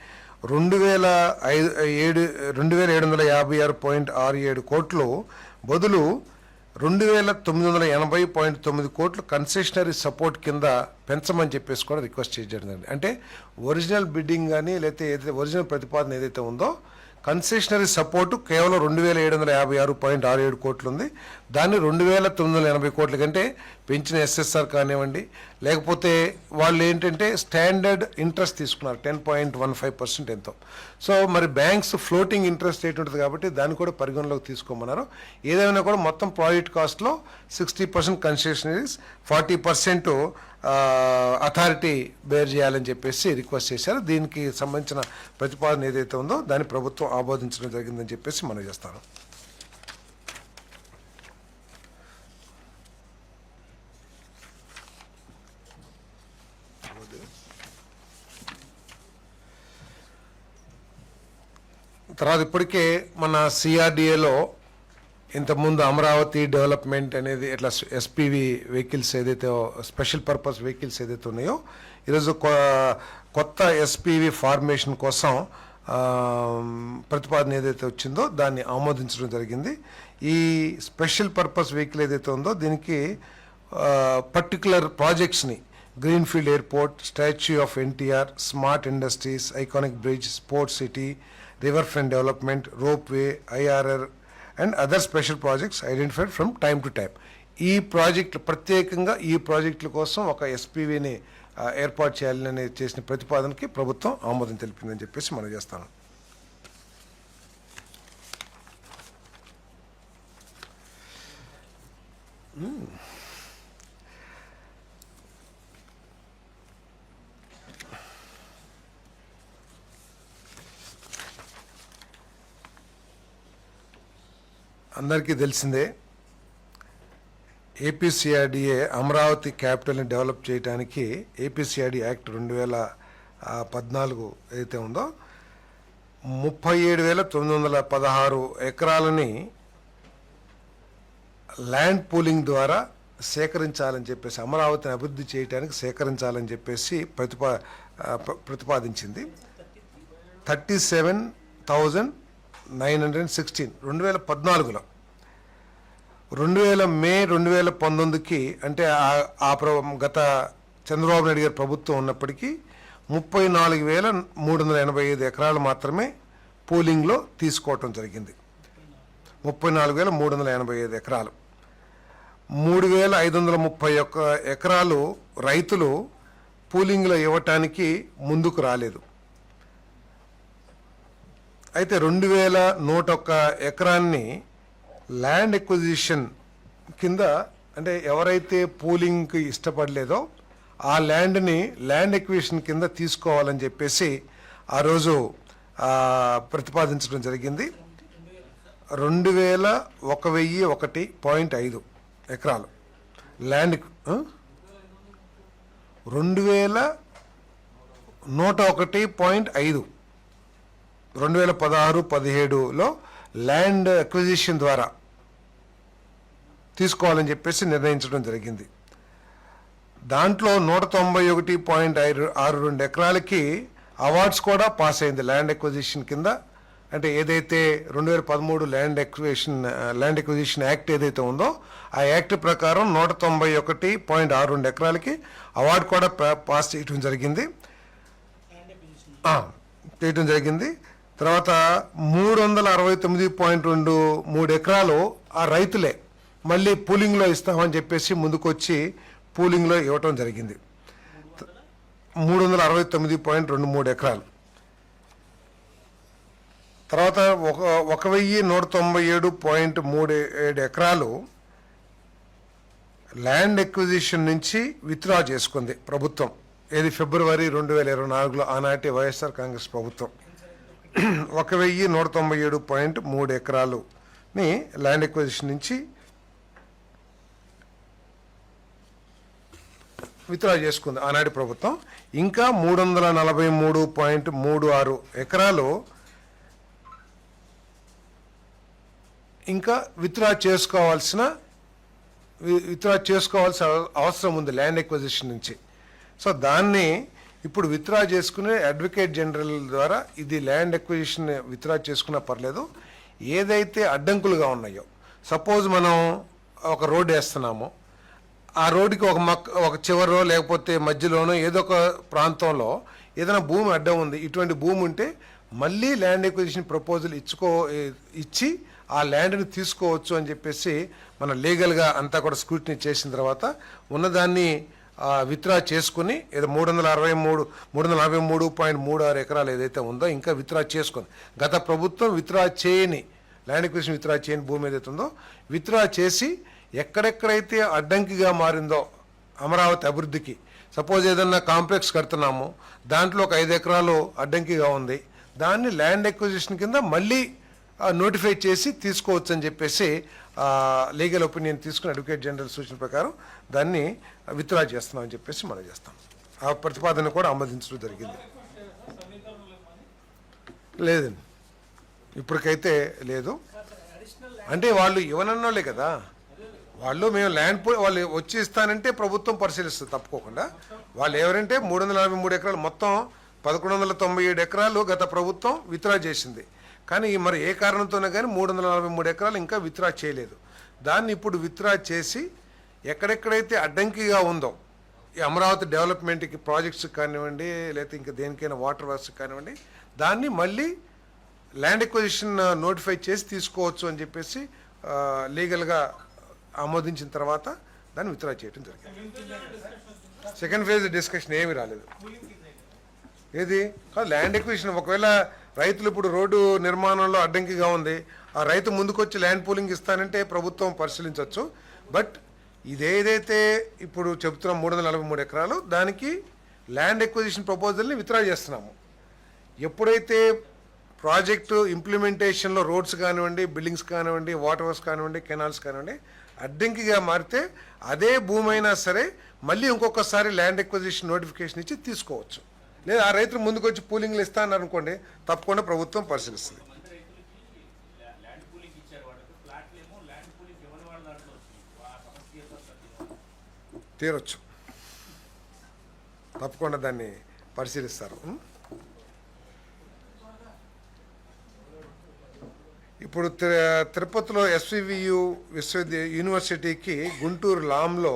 2,756.67 కోట్లు బదులు 2,980.9 కోట్లు కన్సెషనరీ సపోర్ట్ కింద పెంచమని చెప్పేసి కూడా రిక్వెస్ట్ చేయడం. అంటే ఒరిజినల్ బిడ్డింగ్ కానీ లేకపోతే ఏదైతే ఒరిజినల్ ప్రతిపాదన ఏదైతే ఉందో కన్సెషనరీ సపోర్టు కేవలం 2,756.67 కోట్లు ఉంది. దాన్ని 2,980 కోట్ల కంటే పెంచిన SSR కానివ్వండి, లేకపోతే వాళ్ళు ఏంటంటే స్టాండర్డ్ ఇంట్రెస్ట్ తీసుకున్నారు 10.15% ఎంతో. సో మరి బ్యాంక్స్ ఫ్లోటింగ్ ఇంట్రెస్ట్ రేట్ ఉంటుంది కాబట్టి దాన్ని కూడా పరిగణలోకి తీసుకోమన్నారు. ఏదైనా కూడా మొత్తం ప్రాజెక్ట్ కాస్ట్లో 60% కన్సెషనరీస్, 40% అథారిటీ బేర్ చేయాలని చెప్పేసి రిక్వెస్ట్ చేశారు. దీనికి సంబంధించిన ప్రతిపాదన ఏదైతే ఉందో దాన్ని ప్రభుత్వం ఆమోదించడం జరిగిందని చెప్పేసి మనం చేస్తాను. తర్వాత ఇప్పటికే మన CRDAలో ఇంతకుముందు అమరావతి డెవలప్మెంట్ అనేది ఇట్లా SPV వెహికల్స్ ఏదైతే స్పెషల్ పర్పస్ వెహికల్స్ ఏదైతే ఉన్నాయో ఈరోజు కొత్త SPV ఫార్మేషన్ కోసం ప్రతిపాదన ఏదైతే వచ్చిందో దాన్ని ఆమోదించడం జరిగింది. ఈ స్పెషల్ పర్పస్ వెహికల్ ఏదైతే ఉందో దీనికి పర్టికులర్ ప్రాజెక్ట్స్ని greenfield airport, statue of NTR, smart industries, iconic bridge, sports city, river front development, ropeway, IRR, and other special projects identified from time to time. ఈ ప్రాజెక్టులు ప్రత్యేకంగా ఈ ప్రాజెక్టుల కోసం ఒక ఎస్పీవీని ఏర్పాటు చేయాలని చేసిన ప్రతిపాదనకి ప్రభుత్వం ఆమోదం తెలిపిందని చెప్పేసి మనం చేస్తాను. అందరికీ తెలిసిందే, ఏపీసీఆర్డీఏ అమరావతి క్యాపిటల్ని డెవలప్ చేయడానికి ఏపీసీఆర్డీ యాక్ట్ 2014 ఏదైతే ఉందో 37,916 ఎకరాలని ల్యాండ్ పూలింగ్ ద్వారా సేకరించాలని చెప్పేసి, అమరావతిని అభివృద్ధి చేయడానికి సేకరించాలని చెప్పేసి ప్రతిపాదించింది. 37,916 2014లో. మే 2019కి అంటే గత చంద్రబాబు నాయుడు గారి ప్రభుత్వం ఉన్నప్పటికీ 34,385 ఎకరాలు మాత్రమే పూలింగ్లో తీసుకోవటం జరిగింది. 34,385 ఎకరాలు. 3,531 ఎకరాలు రైతులు పూలింగ్లో ఇవ్వటానికి ముందుకు రాలేదు. అయితే 2,101 ఎకరాన్ని ల్యాండ్ ఎక్విజిషన్ కింద, అంటే ఎవరైతే పూలింగ్కి ఇష్టపడలేదో ఆ ల్యాండ్ని ల్యాండ్ ఎక్విజిషన్ కింద తీసుకోవాలని చెప్పేసి ఆ రోజు ప్రతిపాదించడం జరిగింది. 2,101.5 ఎకరాలు ల్యాండ్, 2,101.5 2016-17లో ల్యాండ్ అక్విజిషన్ ద్వారా తీసుకోవాలని చెప్పేసి నిర్ణయించడం జరిగింది. దాంట్లో 191.62 ఎకరాలకి అవార్డ్స్ కూడా పాస్ అయింది ల్యాండ్ ఎక్విజిషన్ కింద. అంటే ఏదైతే 2013 ల్యాండ్ ఎక్విజిషన్ యాక్ట్ ఏదైతే ఉందో ఆ యాక్ట్ ప్రకారం 191.62 ఎకరాలకి అవార్డు కూడా పాస్ చేయడం జరిగింది. తర్వాత 369.23 ఎకరాలు ఆ రైతులే మళ్ళీ పూలింగ్లో ఇస్తామని చెప్పేసి ముందుకొచ్చి పూలింగ్లో ఇవ్వటం జరిగింది. 369.23 ఎకరాలు. తర్వాత 1,197.37 ఎకరాలు ల్యాండ్ ఎక్విజిషన్ నుంచి విత్డ్రా చేసుకుంది ప్రభుత్వం. ఏది ఫిబ్రవరి 2024లో ఆనాటి వైఎస్ఆర్ కాంగ్రెస్ ప్రభుత్వం 1,197.3 ఎకరాలుని ల్యాండ్ ఎక్విజిషన్ నుంచి విత్డ్రా చేసుకుంది ఆనాటి ప్రభుత్వం. ఇంకా 343.36 ఎకరాలు ఇంకా విత్డ్రా చేసుకోవాల్సిన అవసరం ఉంది ల్యాండ్ ఎక్విజిషన్ నుంచి. సో దాన్ని ఇప్పుడు విత్డ్రా చేసుకునే అడ్వకేట్ జనరల్ ద్వారా ఇది ల్యాండ్ ఎక్విజిషన్ విత్డ్రా చేసుకున్నా పర్లేదు. ఏదైతే అడ్డంకులుగా ఉన్నాయో, సపోజ్ మనం ఒక రోడ్డు వేస్తున్నాము, ఆ రోడ్డుకి ఒక చివరో లేకపోతే మధ్యలోనో ఏదో ఒక ప్రాంతంలో ఏదైనా భూమి అడ్డం ఉంది, ఇటువంటి భూమి ఉంటే మళ్ళీ ల్యాండ్ ఎక్విజిషన్ ప్రపోజల్ ఇచ్చి ఆ ల్యాండ్ని తీసుకోవచ్చు అని చెప్పేసి మనం లీగల్గా అంతా కూడా స్క్రూటినీ చేసిన తర్వాత ఉన్నదాన్ని విత్డ్రా చేసుకుని ఏదో 343.36 ఎకరాలు ఏదైతే ఉందో ఇంకా విత్డ్రా చేసుకుంది. గత ప్రభుత్వం విత్డ్రా చేయని ల్యాండ్ ఎక్విజిషన్ విత్డ్రా చేయని భూమి ఏదైతే ఉందో విత్డ్రా చేసి ఎక్కడెక్కడైతే అడ్డంకిగా మారిందో అమరావతి అభివృద్ధికి, సపోజ్ ఏదన్నా కాంప్లెక్స్ కడుతున్నాము, దాంట్లో ఒక 5 ఎకరాలు అడ్డంకిగా ఉంది, దాన్ని ల్యాండ్ ఎక్విజిషన్ కింద మళ్ళీ నోటిఫై చేసి తీసుకోవచ్చు అని చెప్పేసి లీగల్ ఒపీనియన్ తీసుకుని అడ్వకేట్ జనరల్ సూచన ప్రకారం దాన్ని విత్డ్రా చేస్తున్నామని చెప్పేసి మనం చేస్తాం. ఆ ప్రతిపాదన కూడా ఆమోదించడం జరిగింది. లేదండి, ఇప్పటికైతే లేదు. అంటే వాళ్ళు ఇవ్వనన్నోళ్ళే కదా, వాళ్ళు మేము వాళ్ళు వచ్చి ఇస్తానంటే ప్రభుత్వం పరిశీలిస్తుంది తప్పుకోకుండా. వాళ్ళు ఎవరంటే 343 ఎకరాలు, మొత్తం 1,197 ఎకరాలు గత ప్రభుత్వం విత్డ్రా చేసింది. కానీ మరి ఏ కారణంతోనే కానీ 343 ఎకరాలు ఇంకా విత్డ్రా చేయలేదు. దాన్ని ఇప్పుడు విత్డ్రా చేసి ఎక్కడెక్కడైతే అడ్డంకిగా ఉందో ఈ అమరావతి డెవలప్మెంట్కి ప్రాజెక్ట్స్ కానివ్వండి, లేకపోతే ఇంకా దేనికైనా వాటర్ వర్క్స్ కానివ్వండి, దాన్ని మళ్ళీ ల్యాండ్ ఎక్విజిషన్ నోటిఫై చేసి తీసుకోవచ్చు అని చెప్పేసి లీగల్గా ఆమోదించిన తర్వాత దాన్ని విత్డ్రా చేయడం జరిగింది. సెకండ్ ఫేజ్ డిస్కషన్ ఏమీ రాలేదు. ఏది కాదు ల్యాండ్ ఎక్విజిషన్. ఒకవేళ రైతులు ఇప్పుడు రోడ్డు నిర్మాణంలో అడ్డంకిగా ఉంది, ఆ రైతు ముందుకొచ్చి ల్యాండ్ పూలింగ్ ఇస్తానంటే ప్రభుత్వం పరిశీలించవచ్చు. బట్ ఇదేదైతే ఇప్పుడు చెబుతున్నాం 343 ఎకరాలు, దానికి ల్యాండ్ ఎక్విజిషన్ ప్రపోజల్ని విత్డ్రా చేస్తున్నాము. ఎప్పుడైతే ప్రాజెక్టు ఇంప్లిమెంటేషన్లో రోడ్స్ కానివ్వండి, బిల్డింగ్స్ కానివ్వండి, వాటర్ వర్క్స్ కానివ్వండి, కెనాల్స్ కానివ్వండి అడ్డంకిగా మారితే అదే భూమి అయినా సరే మళ్ళీ ఇంకొకసారి ల్యాండ్ ఎక్విజిషన్ నోటిఫికేషన్ ఇచ్చి తీసుకోవచ్చు. లేదా ఆ రైతులు ముందుకు వచ్చి పూలింగ్లు ఇస్తా అన్నారు అనుకోండి, తప్పకుండా ప్రభుత్వం పరిశీలిస్తుంది. తీరొచ్చు, తప్పకుండా దాన్ని పరిశీలిస్తారు. ఇప్పుడు తిరుపతిలో ఎస్వివియు యూనివర్సిటీకి గుంటూరు లాంలో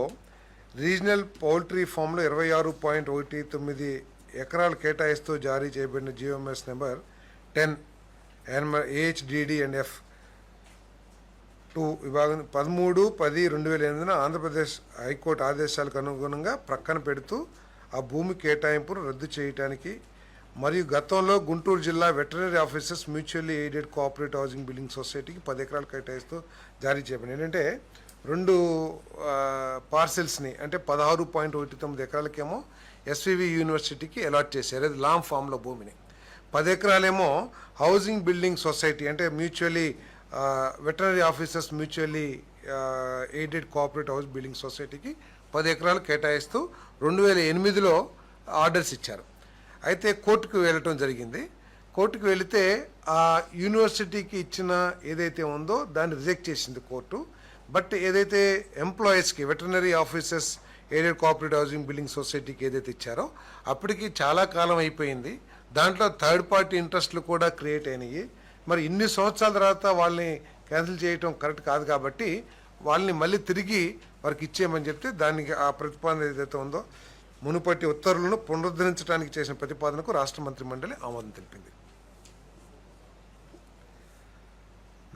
రీజనల్ పౌల్ట్రీ ఫామ్లో 26.19 ఎకరాలు కేటాయిస్తూ జారీ చేయబడిన GOMs number 10 AHDD and F 2 విభాగం 13/10/2008 ఆంధ్రప్రదేశ్ హైకోర్టు ఆదేశాలకు అనుగుణంగా ప్రక్కన పెడుతూ ఆ భూమి కేటాయింపును రద్దు చేయడానికి మరియు గతంలో గుంటూరు జిల్లా veterinary officers mutually aided cooperative housing building సొసైటీకి 10 ఎకరాలు కేటాయిస్తూ జారీ చేయబడింది. ఏంటంటే 2 పార్సెల్స్ని అంటే 16.19 ఎకరాలకేమో ఎస్వివి యూనివర్సిటీకి అలాట్ చేశారు, అది లాంగ్ ఫామ్లో భూమిని. 10 ఎకరాలేమో హౌసింగ్ బిల్డింగ్ సొసైటీ అంటే mutually veterinary officers mutually aided cooperative house building సొసైటీకి 10 ఎకరాలు కేటాయిస్తూ 2008లో ఆర్డర్స్ ఇచ్చారు. అయితే కోర్టుకు వెళ్ళటం జరిగింది. కోర్టుకు వెళితే ఆ యూనివర్సిటీకి ఇచ్చిన ఏదైతే ఉందో దాన్ని రిజెక్ట్ చేసింది కోర్టు. బట్ ఏదైతే ఎంప్లాయీస్కి veterinary officers aided cooperative housing building సొసైటీకి ఏదైతే ఇచ్చారో అప్పటికి చాలా కాలం అయిపోయింది. దాంట్లో థర్డ్ పార్టీ ఇంట్రెస్ట్లు కూడా క్రియేట్ అయినాయి. మరి ఇన్ని సంవత్సరాల తర్వాత వాళ్ళని క్యాన్సిల్ చేయటం కరెక్ట్ కాదు కాబట్టి వాళ్ళని మళ్ళీ తిరిగి వారికి ఇచ్చేయమని చెప్తే దానికి ఆ ప్రతిపాదన ఏదైతే ఉందో మునుపటి ఉత్తర్వులను పునరుద్ధరించడానికి చేసిన ప్రతిపాదనకు రాష్ట్ర మంత్రిమండలి ఆమోదం తెలిపింది.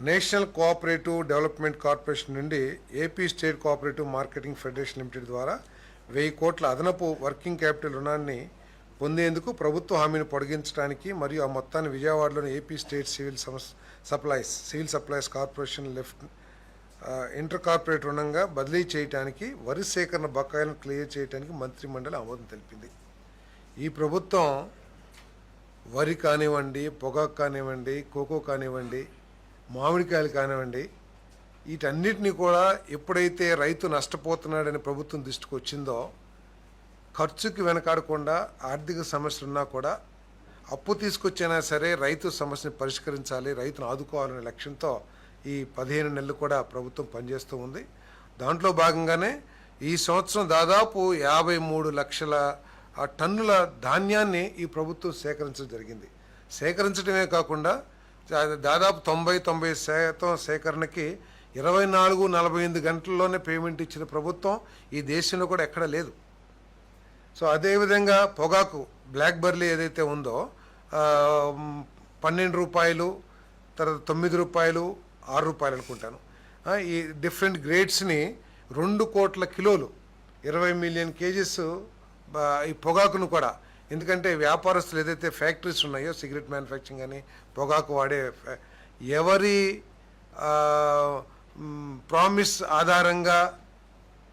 నేషనల్ కోఆపరేటివ్ డెవలప్మెంట్ కార్పొరేషన్ నుండి AP state cooperative marketing federation limited ద్వారా 1000 కోట్ల అదనపు వర్కింగ్ క్యాపిటల్ రుణాన్ని పొందేందుకు ప్రభుత్వ హామీని పొడిగించడానికి మరియు ఆ మొత్తాన్ని విజయవాడలోని AP state civil supplies corporation inter corporate రుణంగా బదిలీ చేయడానికి వరి సేకరణ బకాయిలను క్లియర్ చేయడానికి మంత్రిమండలి ఆమోదం తెలిపింది. ఈ ప్రభుత్వం వరి కానివ్వండి, పొగాకు కానివ్వండి, కోకో కానివ్వండి, మామిడికాయలు కానివ్వండి, వీటన్నిటినీ కూడా ఎప్పుడైతే రైతు నష్టపోతున్నాడని ప్రభుత్వం దృష్టికి వచ్చిందో ఖర్చుకి వెనకాడకుండా ఆర్థిక సమస్యలు ఉన్నా కూడా అప్పు తీసుకొచ్చైనా సరే రైతు సమస్యను పరిష్కరించాలి, రైతును ఆదుకోవాలనే లక్ష్యంతో ఈ 15 నెలలు కూడా ప్రభుత్వం పనిచేస్తూ ఉంది. దాంట్లో భాగంగానే ఈ సంవత్సరం దాదాపు 53 లక్షల టన్నుల ధాన్యాన్ని ఈ ప్రభుత్వం సేకరించడం జరిగింది. సేకరించడమే కాకుండా దాదాపు 90% సేకరణకి 24-48 గంటల్లోనే పేమెంట్ ఇచ్చిన ప్రభుత్వం ఈ దేశంలో కూడా ఎక్కడా లేదు. సో అదేవిధంగా పొగాకు బ్లాక్బెర్రీ ఏదైతే ఉందో 12 రూపాయలు, తర్వాత 9 రూపాయలు, 6 రూపాయలు అనుకుంటాను. ఈ డిఫరెంట్ గ్రేడ్స్ని 2 కోట్ల కిలోలు 20 మిలియన్ కేజీస్ ఈ పొగాకును కూడా, ఎందుకంటే వ్యాపారస్తులు ఏదైతే ఫ్యాక్టరీస్ ఉన్నాయో సిగరెట్ మ్యానుఫ్యాక్చరింగ్ అని పొగాకు వాడే ఎవరి ప్రామిస్ ఆధారంగా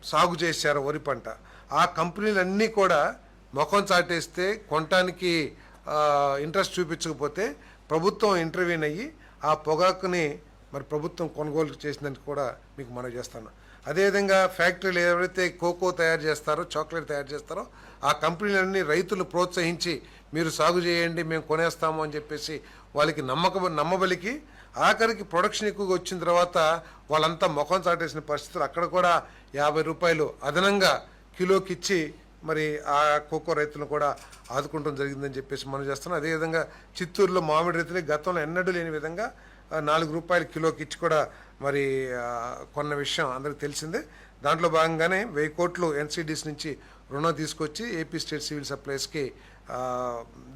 సాగు చేశారో వరి పంట, ఆ కంపెనీలన్నీ కూడా ముఖం చాటేస్తే కొనటానికి ఇంట్రెస్ట్ చూపించకపోతే ప్రభుత్వం ఇంటర్వ్యూన్ అయ్యి ఆ పొగాకుని మరి ప్రభుత్వం కొనుగోలు చేసిందని కూడా మీకు మనవి చేస్తాను. అదేవిధంగా ఫ్యాక్టరీలు ఎవరైతే కోకో తయారు చేస్తారో, చాక్లెట్ తయారు చేస్తారో ఆ కంపెనీలన్నీ రైతులు ప్రోత్సహించి మీరు సాగు చేయండి మేము కొనేస్తాము అని చెప్పేసి వాళ్ళకి నమ్మబలికి ఆఖరికి ప్రొడక్షన్ ఎక్కువగా వచ్చిన తర్వాత వాళ్ళంతా ముఖం చాటేసిన పరిస్థితులు. అక్కడ కూడా 50 రూపాయలు అదనంగా కిలోకి ఇచ్చి మరి ఆ కోకో రైతులను కూడా ఆదుకుంటం జరిగిందని చెప్పేసి మనం చేస్తున్నాం. అదేవిధంగా చిత్తూరులో మామిడి రైతులు గతంలో ఎన్నడూ లేని విధంగా 4 రూపాయలు కిలోకి ఇచ్చి కూడా మరి కొన్న విషయం అందరికీ తెలిసిందే. దాంట్లో భాగంగానే 1000 కోట్లు ఎన్సీడీస్ నుంచి రుణం తీసుకొచ్చి ఏపీ స్టేట్ సివిల్ సప్లైస్కి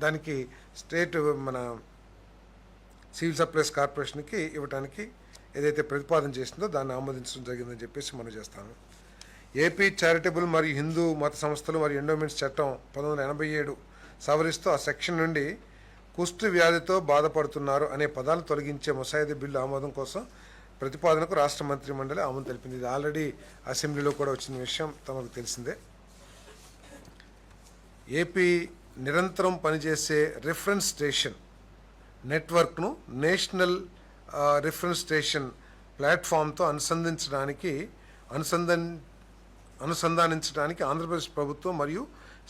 దానికి స్టేట్ మన సివిల్ సప్లైస్ కార్పొరేషన్కి ఇవ్వడానికి ఏదైతే ప్రతిపాదన చేసిందో దాన్ని ఆమోదించడం జరిగిందని చెప్పేసి మనం చేస్తాను. ఏపీ చారిటబుల్ మరియు హిందూ మత సంస్థలు మరియు ఎండోమెంట్స్ చట్టం 1987 సవరిస్తూ ఆ సెక్షన్ నుండి కుష్టు వ్యాధితో బాధపడుతున్నారు అనే పదాలు తొలగించే ముసాయిదా బిల్లు ఆమోదం కోసం ప్రతిపాదనకు రాష్ట్ర మంత్రి మండలి ఆమోదం తెలిపింది. ఇది ఆల్రెడీ అసెంబ్లీలో కూడా వచ్చిన విషయం తమకు తెలిసిందే. ఏపీ నిరంతరం పనిచేసే రిఫరెన్స్ స్టేషన్ నెట్వర్క్ను నేషనల్ రిఫరెన్స్ స్టేషన్ ప్లాట్ఫామ్తో అనుసంధానించడానికి ఆంధ్రప్రదేశ్ ప్రభుత్వం మరియు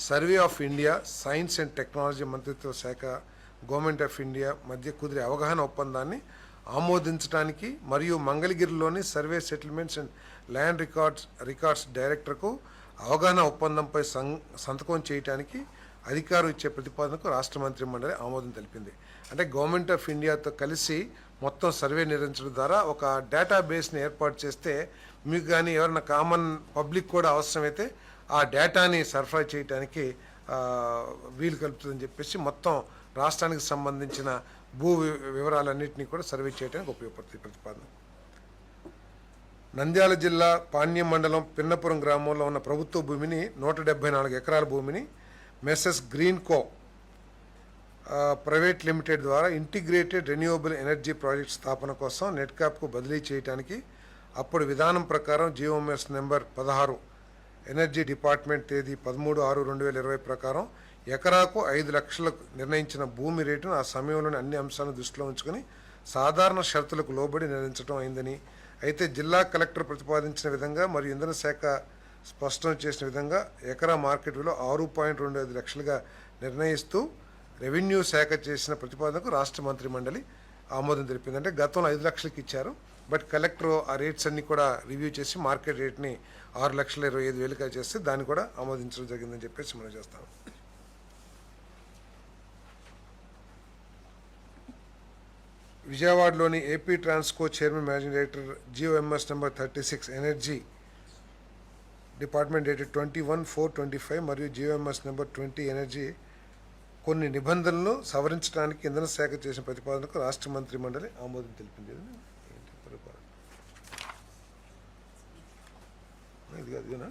survey of India science and technology మంత్రిత్వ శాఖ గవర్నమెంట్ ఆఫ్ ఇండియా మధ్య కుదిరే అవగాహన ఒప్పందాన్ని ఆమోదించడానికి మరియు మంగళగిరిలోని survey settlements and land records డైరెక్టర్కు అవగాహన ఒప్పందంపై సంతకం చేయడానికి అధికారం ఇచ్చే ప్రతిపాదనకు రాష్ట్ర మంత్రి మండలి ఆమోదం తెలిపింది. అంటే గవర్నమెంట్ ఆఫ్ ఇండియాతో కలిసి మొత్తం సర్వే నిర్వహించడం ద్వారా ఒక డేటాబేస్ని ఏర్పాటు చేస్తే మీకు కానీ ఎవరైనా కామన్ పబ్లిక్ కూడా అవసరమైతే ఆ డేటాని సరఫరా చేయడానికి వీలు కలుపుతుందని చెప్పేసి మొత్తం రాష్ట్రానికి సంబంధించిన భూ వివరాలన్నింటినీ కూడా సర్వే చేయడానికి ఉపయోగపడుతుంది ప్రతిపాదన. నంద్యాల జిల్లా పాణ్యం మండలం పిన్నపురం గ్రామంలో ఉన్న ప్రభుత్వ భూమిని 174 ఎకరాల భూమిని మెస్సెస్ గ్రీన్ కో ప్రైవేట్ లిమిటెడ్ ద్వారా ఇంటిగ్రేటెడ్ రెన్యూవబుల్ ఎనర్జీ ప్రాజెక్ట్ స్థాపన కోసం నెట్కాప్కు బదిలీ చేయడానికి అప్పుడు విధానం ప్రకారం జిఓఎంఎస్ నెంబర్ 16 ఎనర్జీ డిపార్ట్మెంట్ తేదీ 13/6/2020 ప్రకారం ఎకరాకు 5 లక్షలకు నిర్ణయించిన భూమి రేటును ఆ సమయంలోని అన్ని అంశాలను దృష్టిలో ఉంచుకొని సాధారణ షరతులకు లోబడి నిర్ణయించడం అయిందని, అయితే జిల్లా కలెక్టర్ ప్రతిపాదించిన విధంగా మరియు ఇంధన శాఖ స్పష్టం చేసిన విధంగా ఎకరా మార్కెట్ విలువ 6.25 లక్షలుగా నిర్ణయిస్తూ రెవెన్యూ శాఖ చేసిన ప్రతిపాదనకు రాష్ట్ర మంత్రి మండలి ఆమోదం తెలిపింది. అంటే గతంలో 5 లక్షలకి ఇచ్చారు, బట్ కలెక్టర్ ఆ రేట్స్ అన్ని కూడా రివ్యూ చేసి మార్కెట్ రేట్ని 6,25,000గా చేస్తే దాన్ని కూడా ఆమోదించడం జరిగిందని చెప్పేసి మనం చేస్తాం. విజయవాడలోని AP Transco chairman managing director GOMS number 36 energy department dated 21/4/25 మరియు జిఓఎంఎస్ నెంబర్ 20 ఎనర్జీ కొన్ని నిబంధనలను సవరించడానికి ఇంధన శాఖ చేసిన ప్రతిపాదనకు రాష్ట్ర మంత్రి మండలి ఆమోదం తెలిపింది. ఇది అదినా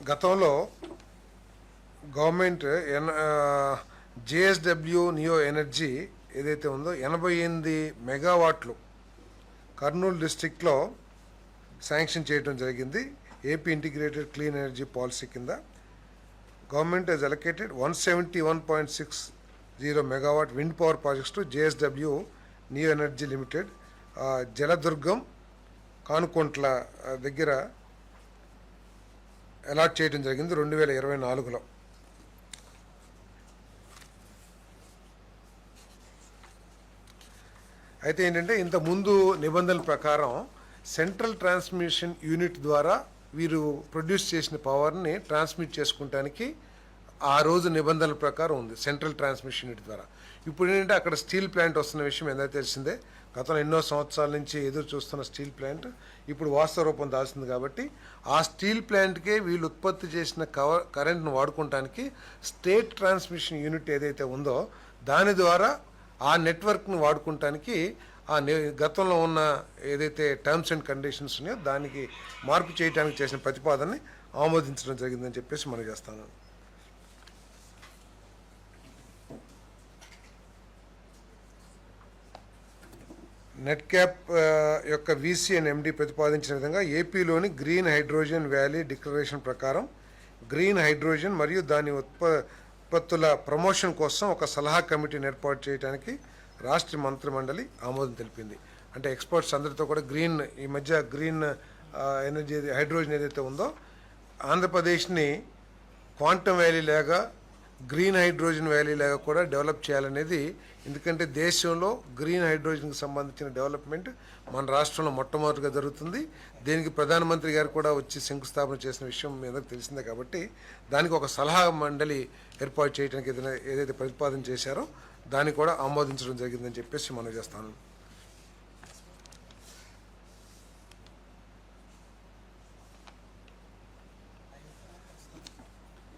గతంలో గవర్నమెంట్ జేఎస్డబ్ల్యూ నియో ఎనర్జీ ఏదైతే ఉందో 88 మెగావాట్లు కర్నూలు డిస్టిక్లో శాంక్షన్ చేయడం జరిగింది. AP integrated clean energy policy కింద government has allocated 171.60 megawatt wind power projects to JSW Neo Energy Limited Jaladurgam Kanukontla దగ్గర అలాట్ చేయడం జరిగింది 2024లో. అయితే ఏంటంటే ఇంత ముందు నిబంధనల ప్రకారం సెంట్రల్ ట్రాన్స్మిషన్ యూనిట్ ద్వారా వీరు ప్రొడ్యూస్ చేసిన పవర్ని ట్రాన్స్మిట్ చేసుకుంటానికి ఆ రోజు నిబంధనల ప్రకారం ఉంది సెంట్రల్ ట్రాన్స్మిషన్ యూనిట్ ద్వారా. ఇప్పుడు ఏంటంటే అక్కడ స్టీల్ ప్లాంట్ వస్తున్న విషయం ఏదైతే తెలిసిందే, గతంలో ఎన్నో సంవత్సరాల నుంచి ఎదురు చూస్తున్న స్టీల్ ప్లాంట్ ఇప్పుడు వాస్తవ రూపం దాల్సింది. కాబట్టి ఆ స్టీల్ ప్లాంట్కే వీళ్ళు ఉత్పత్తి చేసిన కరెంట్ను వాడుకోవటానికి స్టేట్ ట్రాన్స్మిషన్ యూనిట్ ఏదైతే ఉందో దాని ద్వారా ఆ నెట్వర్క్ను వాడుకోవటానికి గతంలో ఉన్న ఏదైతే టర్మ్స్ అండ్ కండిషన్స్ ఉన్నాయో దానికి మార్పు చేయడానికి చేసిన ప్రతిపాదనని ఆమోదించడం జరిగిందని చెప్పేసి మనం చేస్తాను. నెట్ క్యాప్ యొక్క వీసీ అండ్ ఎండి ప్రతిపాదించిన విధంగా ఏపీలోని గ్రీన్ హైడ్రోజన్ వ్యాలీ డిక్లరేషన్ ప్రకారం గ్రీన్ హైడ్రోజన్ మరియు దాని ఉత్పత్తుల ప్రమోషన్ కోసం ఒక సలహా కమిటీని ఏర్పాటు చేయడానికి రాష్ట్ర మంత్రి మండలి ఆమోదం తెలిపింది. అంటే ఎక్స్పర్ట్స్ అందరితో కూడా ఈ మధ్య గ్రీన్ ఎనర్జీ హైడ్రోజన్ ఏదైతే ఉందో ఆంధ్రప్రదేశ్ని క్వాంటమ్ వ్యాలీ లాగా గ్రీన్ హైడ్రోజన్ వ్యాలీ లాగా కూడా డెవలప్ చేయాలనేది, ఎందుకంటే దేశంలో గ్రీన్ హైడ్రోజన్కి సంబంధించిన డెవలప్మెంట్ మన రాష్ట్రంలో మొట్టమొదటిగా జరుగుతుంది. దీనికి ప్రధానమంత్రి గారు కూడా వచ్చి శంకుస్థాపన చేసిన విషయం మీ అందరికి తెలిసిందే. కాబట్టి దానికి ఒక సలహా మండలి ఏర్పాటు చేయడానికి ఏదైతే ప్రతిపాదన చేశారో దాన్ని కూడా ఆమోదించడం జరిగిందని చెప్పేసి మనం చేస్తాను.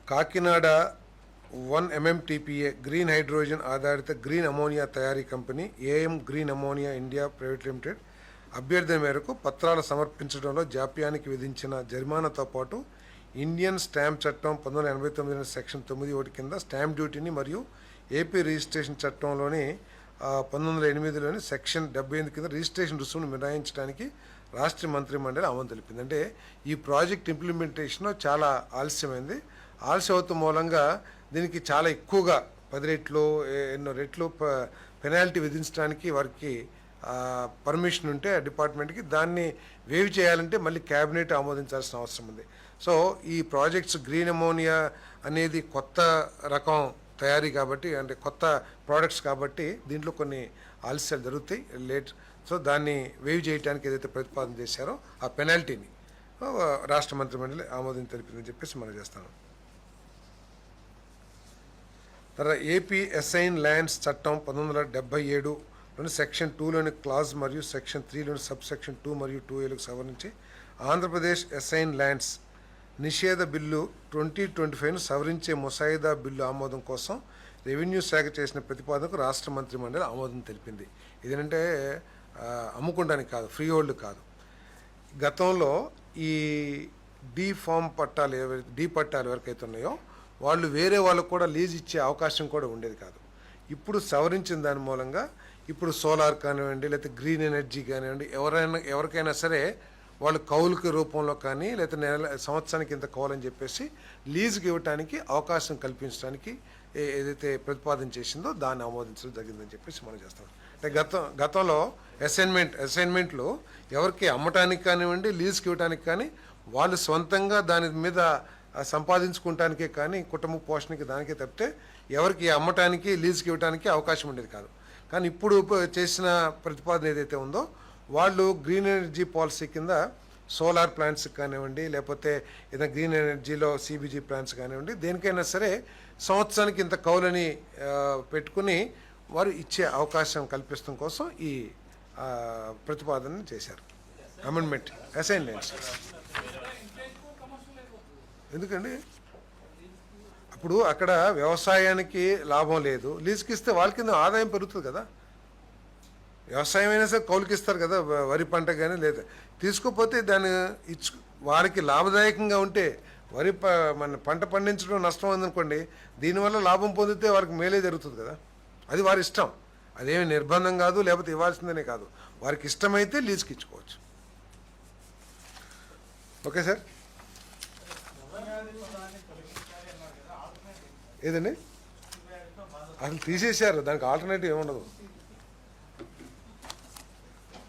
కాకినాడ 1 MMTPA గ్రీన్ హైడ్రోజన్ ఆధారిత గ్రీన్ అమోనియా తయారీ company AM green ammonia India private limited అభ్యర్థన మేరకు పత్రాలు సమర్పించడంలో జాప్యానికి విధించిన జరిమానాతో పాటు ఇండియన్ స్టాంప్ చట్టం 1989 సెక్షన్ 9(1) కింద స్టాంప్ డ్యూటీని మరియు ఏపీ రిజిస్ట్రేషన్ చట్టంలోని 1908లోని సెక్షన్ 78 కింద రిజిస్ట్రేషన్ రుసుమును మినహాయించడానికి రాష్ట్ర మంత్రిమండలి ఆమోదం తెలిపింది. అంటే ఈ ప్రాజెక్ట్ ఇంప్లిమెంటేషన్ చాలా ఆలస్యమైంది. ఆలస్యం అవుతున్న మూలంగా దీనికి చాలా ఎక్కువగా 10 రెట్లు ఎన్నో రెట్లు పెనాల్టీ విధించడానికి వారికి పర్మిషన్ ఉంటే ఆ డిపార్ట్మెంట్కి దాన్ని వేవ్ చేయాలంటే మళ్ళీ క్యాబినెట్ ఆమోదించాల్సిన అవసరం ఉంది. సో ఈ ప్రాజెక్ట్స్ గ్రీన్ అమోనియా అనేది కొత్త రకం తయారీ కాబట్టి, అంటే కొత్త ప్రోడక్ట్స్ కాబట్టి దీంట్లో కొన్ని ఆలస్యాలు జరుగుతాయి లేట్. సో దాన్ని వేవ్ చేయడానికి ఏదైతే ప్రతిపాదన చేశారో ఆ పెనాల్టీని రాష్ట్ర మంత్రిమండలి ఆమోదం తెలిపిందని చెప్పేసి మనం చేస్తాను. తర్వాత ఏపీ అసైన్ ల్యాండ్స్ చట్టం 1977లోని సెక్షన్ 2లోని క్లాజ్ మరియు సెక్షన్ 3లోని సబ్ సెక్షన్ 2 మరియు 2Aలకు సవరించి ఆంధ్రప్రదేశ్ అసైన్ ల్యాండ్స్ నిషేధ బిల్లు 2025ను సవరించే ముసాయిదా బిల్లు ఆమోదం కోసం రెవెన్యూ శాఖ చేసిన ప్రతిపాదనకు రాష్ట్ర మంత్రిమండలి ఆమోదం తెలిపింది. ఇదేంటంటే అమ్ముకోవడానికి కాదు, ఫ్రీ హోల్డ్ కాదు. గతంలో ఈ డి ఫామ్ పట్టాలు డి పట్టాలు ఎవరికైతే ఉన్నాయో వాళ్ళు వేరే వాళ్ళకు కూడా లీజ్ ఇచ్చే అవకాశం కూడా ఉండేది కాదు. ఇప్పుడు సవరించిన దాని మూలంగా ఇప్పుడు సోలార్ కానివ్వండి, లేకపోతే గ్రీన్ ఎనర్జీ కానివ్వండి, ఎవరికైనా సరే వాళ్ళు కౌలుకి రూపంలో కానీ లేకపోతే సంవత్సరానికి ఇంత కౌలని చెప్పేసి లీజుకి ఇవ్వడానికి అవకాశం కల్పించడానికి ఏదైతే ప్రతిపాదన చేసిందో దాన్ని ఆమోదించడం జరిగిందని చెప్పేసి మనం చేస్తాం. అంటే గతంలో అసైన్మెంట్లు ఎవరికి అమ్మటానికి కానివ్వండి, లీజుకి ఇవ్వడానికి కానీ వాళ్ళు సొంతంగా దాని మీద సంపాదించుకోవటానికే కానీ కుటుంబ పోషణకి దానికే తప్పితే ఎవరికి అమ్మటానికి లీజుకి ఇవ్వడానికి అవకాశం ఉండేది కాదు. కానీ ఇప్పుడు చేసిన ప్రతిపాదన ఏదైతే ఉందో వాళ్ళు గ్రీన్ ఎనర్జీ పాలసీ కింద సోలార్ ప్లాంట్స్ కానివ్వండి, లేకపోతే ఏదైనా గ్రీన్ ఎనర్జీలో CBG ప్లాంట్స్ కానివ్వండి, దేనికైనా సరే సంవత్సరానికి ఇంత కౌలని పెట్టుకుని వారు ఇచ్చే అవకాశం కల్పించడం కోసం ఈ ప్రతిపాదన చేశారు. అమెండ్మెంట్ అసైన్మెంట్స్ ఎందుకండి అప్పుడు అక్కడ వ్యవసాయానికి లాభం లేదు, లీజుకి ఇస్తే వాళ్ళ కింద ఆదాయం పెరుగుతుంది కదా. వ్యవసాయం అయినా సరే కౌలుకి ఇస్తారు కదా, వరి పంట కానీ లేదా తీసుకోకపోతే దాన్ని వారికి లాభదాయకంగా ఉంటే మన పంట పండించడం నష్టం ఉందనుకోండి, దీనివల్ల లాభం పొందితే వారికి మేలే జరుగుతుంది కదా. అది వారి ఇష్టం, అదేమి నిర్బంధం కాదు, లేకపోతే ఇవ్వాల్సిందనే కాదు. వారికి ఇష్టమైతే లీజుకి ఇచ్చుకోవచ్చు. Okay sir. ఏదండి అసలు తీసేశారు, దానికి ఆల్టర్నేటివ్ ఏముండదు.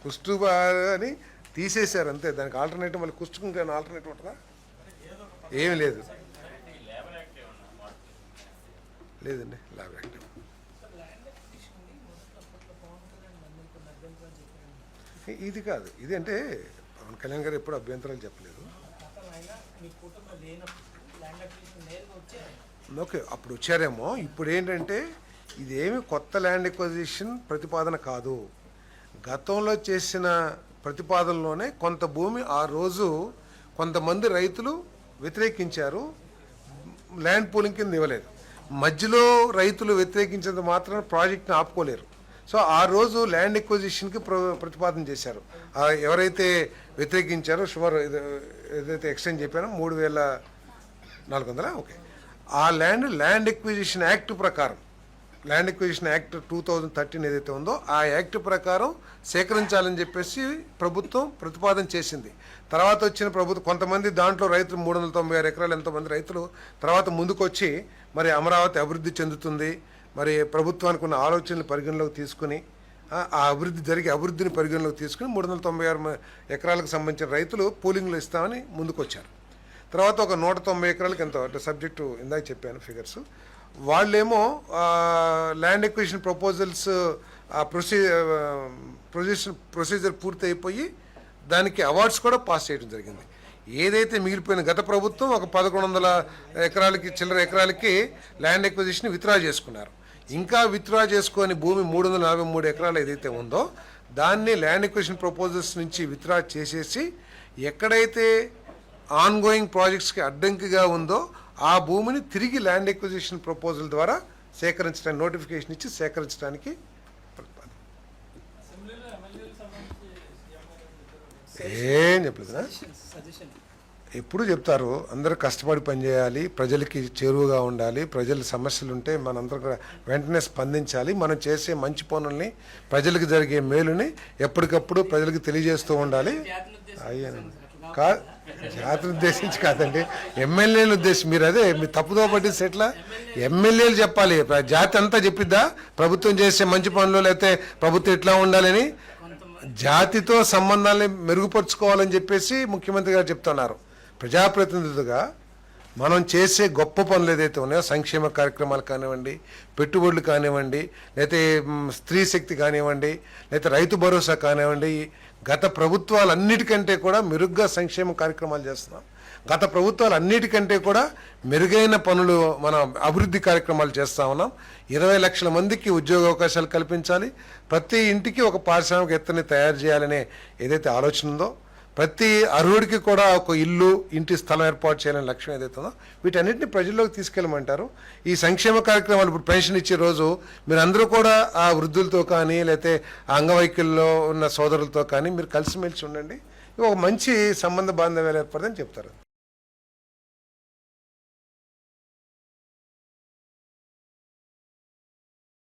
కుష్టుబా అని తీసేశారు అంతే, దానికి ఆల్టర్నేటివ్ మళ్ళీ కుష్టుకు ఇంకా ఆల్టర్నేటివ్ ఉంటుందా? ఏమి లేదు, లేదండి ల్యాబ్ యాక్టివ్. ఇది కాదు, ఇది అంటే పవన్ కళ్యాణ్ గారు ఎప్పుడు అభ్యంతరాలు చెప్పలేదు. ఓకే, అప్పుడు వచ్చారేమో. ఇప్పుడు ఏంటంటే ఇదేమి కొత్త ల్యాండ్ ఎక్విజిషన్ ప్రతిపాదన కాదు. గతంలో చేసిన ప్రతిపాదనలోనే కొంత భూమి ఆ రోజు కొంతమంది రైతులు వ్యతిరేకించారు, ల్యాండ్ పూలింగ్ కింద ఇవ్వలేదు. మధ్యలో రైతులు వ్యతిరేకించినంత మాత్రం ప్రాజెక్ట్ని ఆపుకోలేరు. సో ఆ రోజు ల్యాండ్ ఎక్విజిషన్కి ప్రతిపాదన చేశారు. ఎవరైతే వ్యతిరేకించారో సుమారు ఏదైతే ఎక్స్టెండ్ చెప్పానో 3400. ఓకే, ఆ ల్యాండ్ ఎక్విజిషన్ యాక్ట్ ప్రకారం, ల్యాండ్ ఎక్విజిషన్ యాక్ట్ 2013 ఏదైతే ఉందో ఆ యాక్ట్ ప్రకారం సేకరించాలని చెప్పేసి ప్రభుత్వం ప్రతిపాదన చేసింది. తర్వాత వచ్చిన ప్రభుత్వం కొంతమంది దాంట్లో రైతులు 396 ఎకరాలు ఎంతోమంది రైతులు తర్వాత ముందుకొచ్చి మరి అమరావతి అభివృద్ధి చెందుతుంది, మరి ప్రభుత్వానికి ఉన్న ఆలోచనలు పరిగణలోకి తీసుకుని ఆ అభివృద్ధిని పరిగణలోకి తీసుకుని 396 ఎకరాలకు సంబంధించిన రైతులు పూలింగ్లో ఇస్తామని ముందుకొచ్చారు. తర్వాత ఒక 190 ఎకరాలకు ఎంతో అంటే సబ్జెక్టు ఇందాక చెప్పాను ఫిగర్స్. వాళ్ళేమో ల్యాండ్ ఎక్విజిషన్ ప్రపోజల్స్ ప్రొసీజర్ పూర్తి అయిపోయి దానికి అవార్డ్స్ కూడా పాస్ చేయడం జరిగింది. ఏదైతే మిగిలిపోయిన గత ప్రభుత్వం ఒక 1100 ఎకరాలకి చిల్లర ఎకరాలకి ల్యాండ్ ఎక్విజిషన్ విత్డ్రా చేసుకున్నారు. ఇంకా విత్డ్రా చేసుకొని భూమి 343 ఎకరాలు ఏదైతే ఉందో దాన్ని ల్యాండ్ ఎక్విజిషన్ ప్రపోజల్స్ నుంచి విత్డ్రా చేసేసి ఎక్కడైతే ఆన్గోయింగ్ ప్రాజెక్ట్స్కి అడ్డంకిగా ఉందో ఆ భూమిని తిరిగి ల్యాండ్ ఎక్విజిషన్ ప్రపోజల్ ద్వారా సేకరించడానికి నోటిఫికేషన్ ఇచ్చి సేకరించడానికి ఏం చెప్పలేదు కదా. ఎప్పుడు చెప్తారు అందరూ కష్టపడి పనిచేయాలి, ప్రజలకి చేరువగా ఉండాలి, ప్రజల సమస్యలు ఉంటే మనందరూ కూడా వెంటనే స్పందించాలి, మనం చేసే మంచి పనుల్ని ప్రజలకు జరిగే మేలుని ఎప్పటికప్పుడు ప్రజలకు తెలియజేస్తూ ఉండాలి. అయ్యాను జాతిని ఉద్దేశించి కాదండి, ఎమ్మెల్యేలు ఉద్దేశించి. మీరు అదే మీ తప్పుదో పట్టిస్తే ఎట్లా? ఎమ్మెల్యేలు చెప్పాలి, జాతి అంతా చెప్పిద్దా ప్రభుత్వం చేసే మంచి పనులు, లేకపోతే ప్రభుత్వం ఎట్లా ఉండాలని? జాతితో సంబంధాన్ని మెరుగుపరుచుకోవాలని చెప్పేసి ముఖ్యమంత్రి గారు చెప్తున్నారు. ప్రజాప్రతినిధులుగా మనం చేసే గొప్ప పనులు ఏదైతే ఉన్నాయో, సంక్షేమ కార్యక్రమాలు కానివ్వండి, పెట్టుబడులు కానివ్వండి, లేకపోతే స్త్రీ శక్తి కానివ్వండి, లేకపోతే రైతు భరోసా కానివ్వండి, గత ప్రభుత్వాలన్నిటికంటే కూడా మెరుగ్గా సంక్షేమ కార్యక్రమాలు చేస్తున్నాం. గత ప్రభుత్వాలన్నిటికంటే కూడా మెరుగైన పనులు మన అభివృద్ధి కార్యక్రమాలు చేస్తూ ఉన్నాం. 20 లక్షల మందికి ఉద్యోగ అవకాశాలు కల్పించాలి, ప్రతి ఇంటికి ఒక పారిశ్రామిక ఎత్తుని తయారు చేయాలనే ఏదైతే ఆలోచన ఉందో, ప్రతి అర్హుడికి కూడా ఒక ఇల్లు, ఇంటి స్థలం ఏర్పాటు చేయాలనే లక్ష్యం ఏదైతే ఉందో, వీటన్నిటిని ప్రజల్లోకి తీసుకెళ్ళమంటారు. ఈ సంక్షేమ కార్యక్రమాలు ఇప్పుడు పెన్షన్ ఇచ్చే రోజు మీరు అందరూ కూడా ఆ వృద్ధులతో కానీ, లేకపోతే ఆ అంగవైకల్యంలో ఉన్న సోదరులతో కానీ మీరు కలిసిమెలిసి ఉండండి, ఒక మంచి సంబంధ బాంధవ్యాలు ఏర్పడదని చెప్తారు.